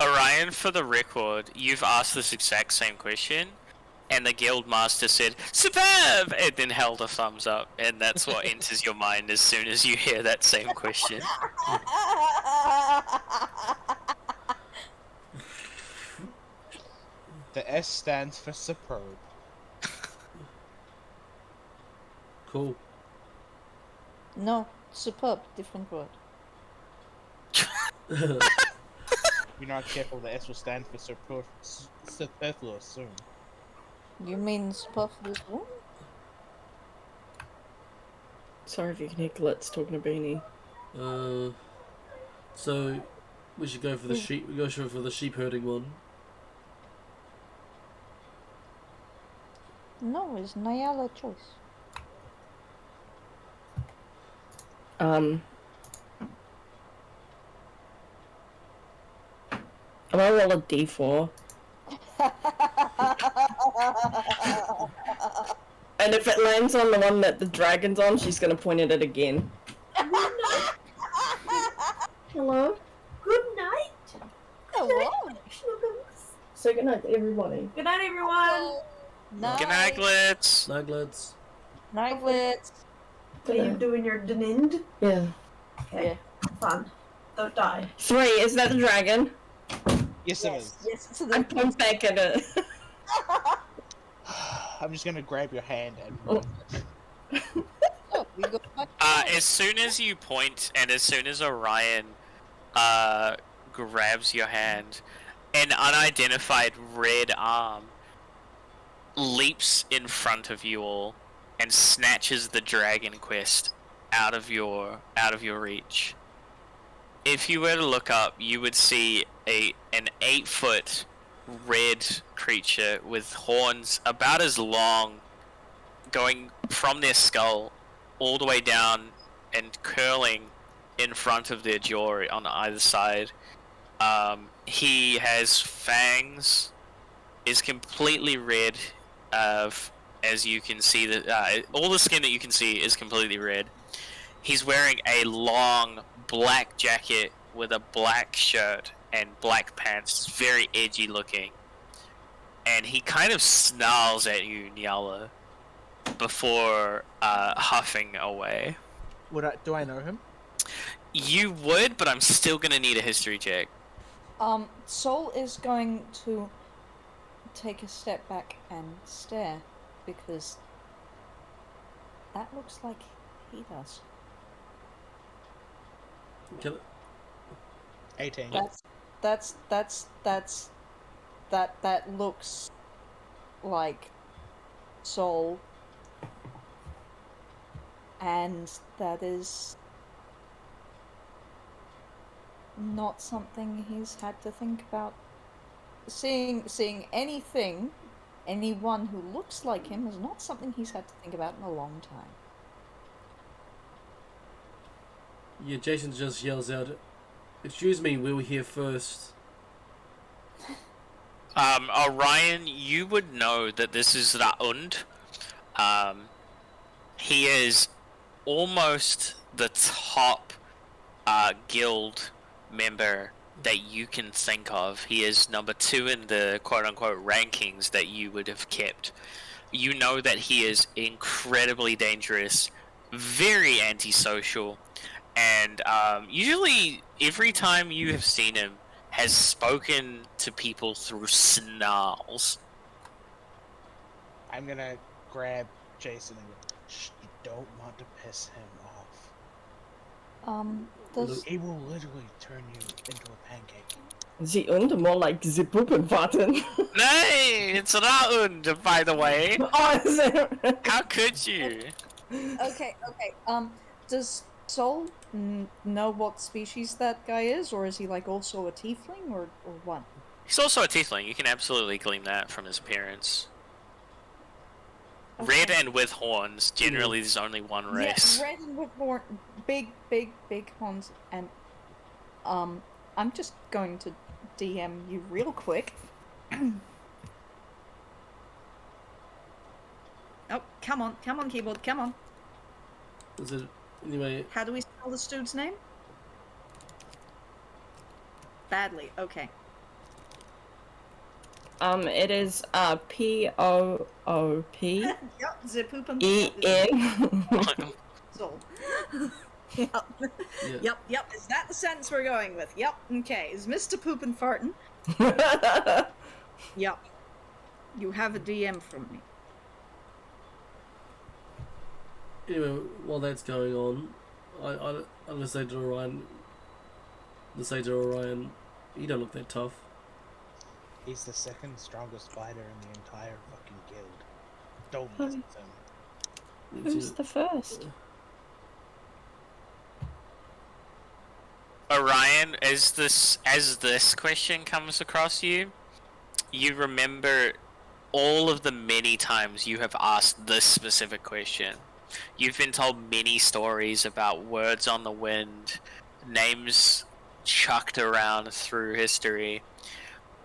Orion, for the record, you've asked this exact same question, and the guild master said "superb" and then held a thumbs up, and that's what enters your mind as soon as you hear that same question. The S stands for superb. Cool. No, superb, different word. If you're not careful, the S will stand for superfluous soon. You mean superfluous woman? Sorry if you can hear Glitz talking to Beanie. So We should go for the sheep. We go for the sheep herding one. No, it's Nyala choice. I'm gonna roll a d4. And if it lands on the one that the dragon's on, she's gonna point at it again. Hello? Good night. Hello. So good night to everybody. Good night, everyone. Good night, Glitz. Naglets. Nightlets. Are you doing your DnD? Yeah. Okay. Fun. Don't die. 3, is that the dragon? Yes, it is. Yes, it's I point back at it. I'm just gonna grab your hand and Oh. Oh, we go back. As soon as you point, and as soon as Orion, grabs your hand, an unidentified red arm leaps in front of you all and snatches the Dragon Quest out of your reach. If you were to look up, you would see an 8-foot red creature with horns about as long, going from their skull all the way down and curling in front of their jaw on either side. He has fangs, is completely red, as you can see that all the skin that you can see is completely red. He's wearing a long black jacket with a black shirt and black pants. It's very edgy looking. And he kind of snarls at you, Nyala, before huffing away. do I know him? You would, but I'm still gonna need a history check. Sol is going to take a step back and stare, because that looks like he does. Kill it. 18. That looks like Sol, and that is not something he's had to think about. Seeing anyone who looks like him is not something he's had to think about in a long time. Yeah, Jason just yells out, "Excuse me, we were here first." Orion, you would know that this is Raund. He is almost the top guild member that you can think of. He is number 2 in the quote-unquote rankings that you would have kept. You know that he is incredibly dangerous, very antisocial, and usually every time you have seen him has spoken to people through snarls. I'm gonna grab Jason and go, shh, you don't want to piss him off. Does He will literally turn you into a pancake. The und more like the Puppenwarten. Nay, it's Raund, by the way. Oh, is it? How could you? okay. Does Sol know what species that guy is, or is he like also a tiefling, or what? He's also a tiefling. You can absolutely glean that from his appearance. Okay. Red and with horns. Generally, there's only one race. Yeah, red and with more big horns, and I'm just going to DM you real quick. Oh, come on, keyboard, come on. Is it anyway? How do we spell this dude's name? Badly. Okay. It is P-O-O-P Yep. Zipoop E-N. Sol. Yep. Yeah. Yep. Is that the sentence we're going with? Yep. Okay. Is Mr. Poopin' Fartin? Yep. You have a DM from me. Anyway, while that's going on, I'm gonna say to Orion, you don't look that tough. He's the second strongest fighter in the entire fucking guild. Don't mess with him. Who's the first? Orion, as this question comes across you, you remember all of the many times you have asked this specific question. You've been told many stories about words on the wind, names chucked around through history.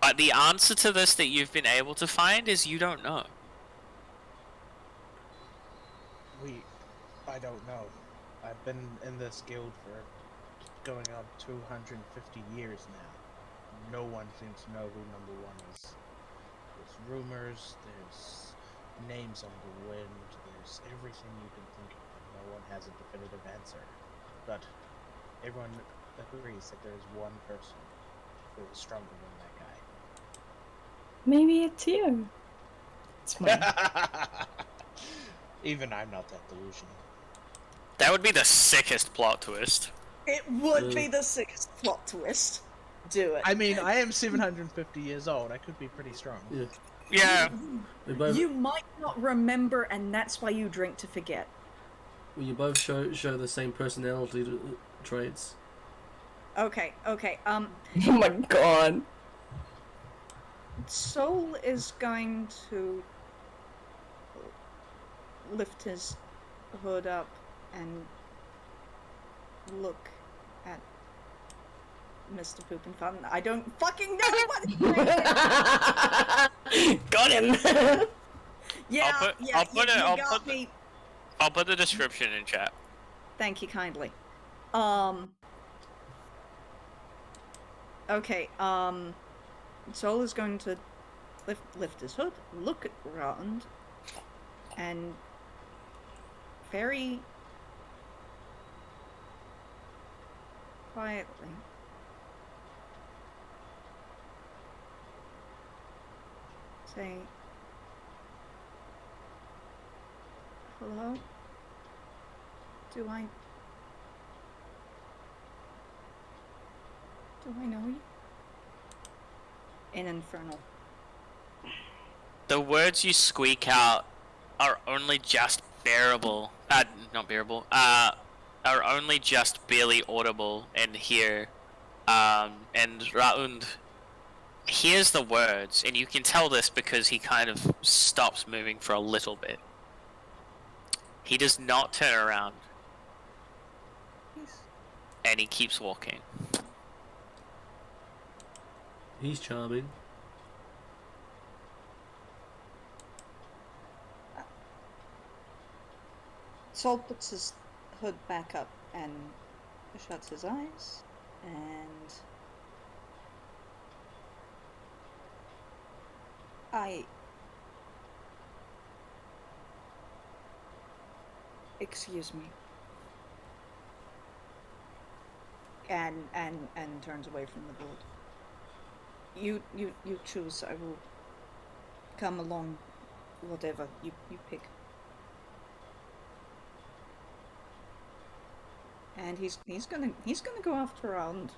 But the answer to this that you've been able to find is you don't know. I don't know. I've been in this guild for going on 250 years now. No one seems to know who number one is. There's rumors, there's names on the wind, there's everything you can think of. No one has a definitive answer. But everyone agrees that there's one person who is stronger than that guy. Maybe it's you. It's mine. Even I'm not that delusional. That would be the sickest plot twist. It would be the sickest plot twist. Do it. I mean, I am 750 years old. I could be pretty strong. Yeah. Yeah. You might not remember, and that's why you drink to forget. Well, you both show the same personality traits. Okay. Oh my god. Soul is going to lift his hood up and look at Mr. Poop and Fun. I don't fucking know what his name is. Got him. I'll put the description in chat. Thank you kindly. Okay, Soul is going to lift his hood, look around, and very quietly say, "Hello? Do I know you?" In Infernal. The words you squeak out are only just bearable. Not bearable. Are only just barely audible in here. And Raund hears the words, and you can tell this because he kind of stops moving for a little bit. He does not turn around. And he keeps walking. He's charming. Soul puts his hood back up and shuts his eyes, and excuse me. And turns away from the board. You choose. I will come along, whatever you pick. And he's gonna go after Round.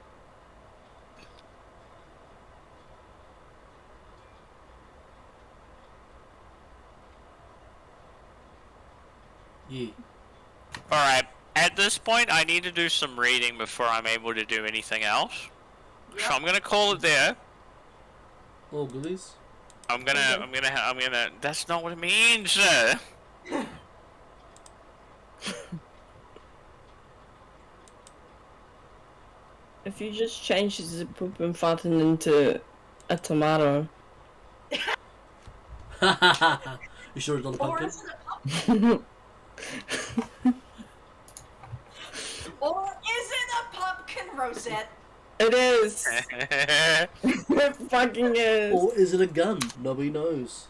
Yeah. Alright, at this point I need to do some reading before I'm able to do anything else. Yep. So I'm gonna call it there. All goodies. I'm gonna, that's not what it means! If you just change the poop and fountain into a tomato. You sure it's not a pumpkin? Or is it a pumpkin? Or is it a pumpkin, Rosette? It is. It fucking is. Or is it a gun? Nobody knows.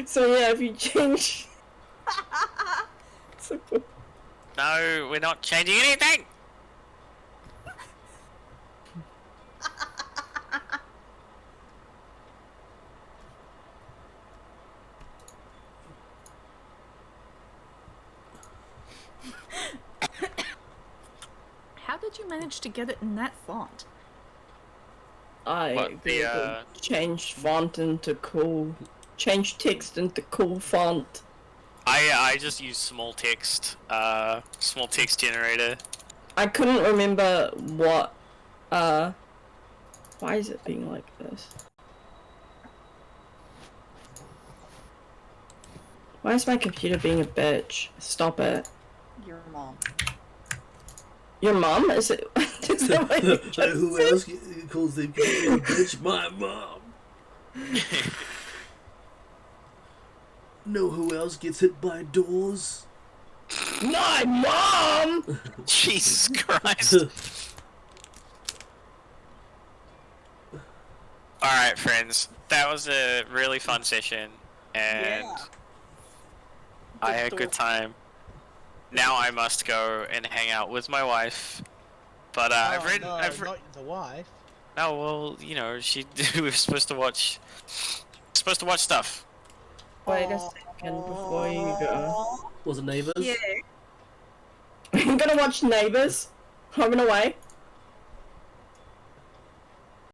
So yeah, if you change. No, we're not changing anything! How did you manage to get it in that font? I changed font into cool. Changed text into cool font. I just use small text generator. I couldn't remember what, why is it being like this? Why is my computer being a bitch? Stop it. Your mom. Your mom? Is it? Is that what you just Who said? else calls the computer a bitch? My mom. Know who else gets hit by doors? My mom! Jesus Christ. Alright, friends. That was a really fun session, and Yeah. I had a good time. Now I must go and hang out with my wife. But I've read. No, I've not the wife. Oh well, you know, we were supposed to watch stuff. Wait a second before you go. Was it Neighbours? Yeah. I'm gonna watch Neighbours. Home and Away.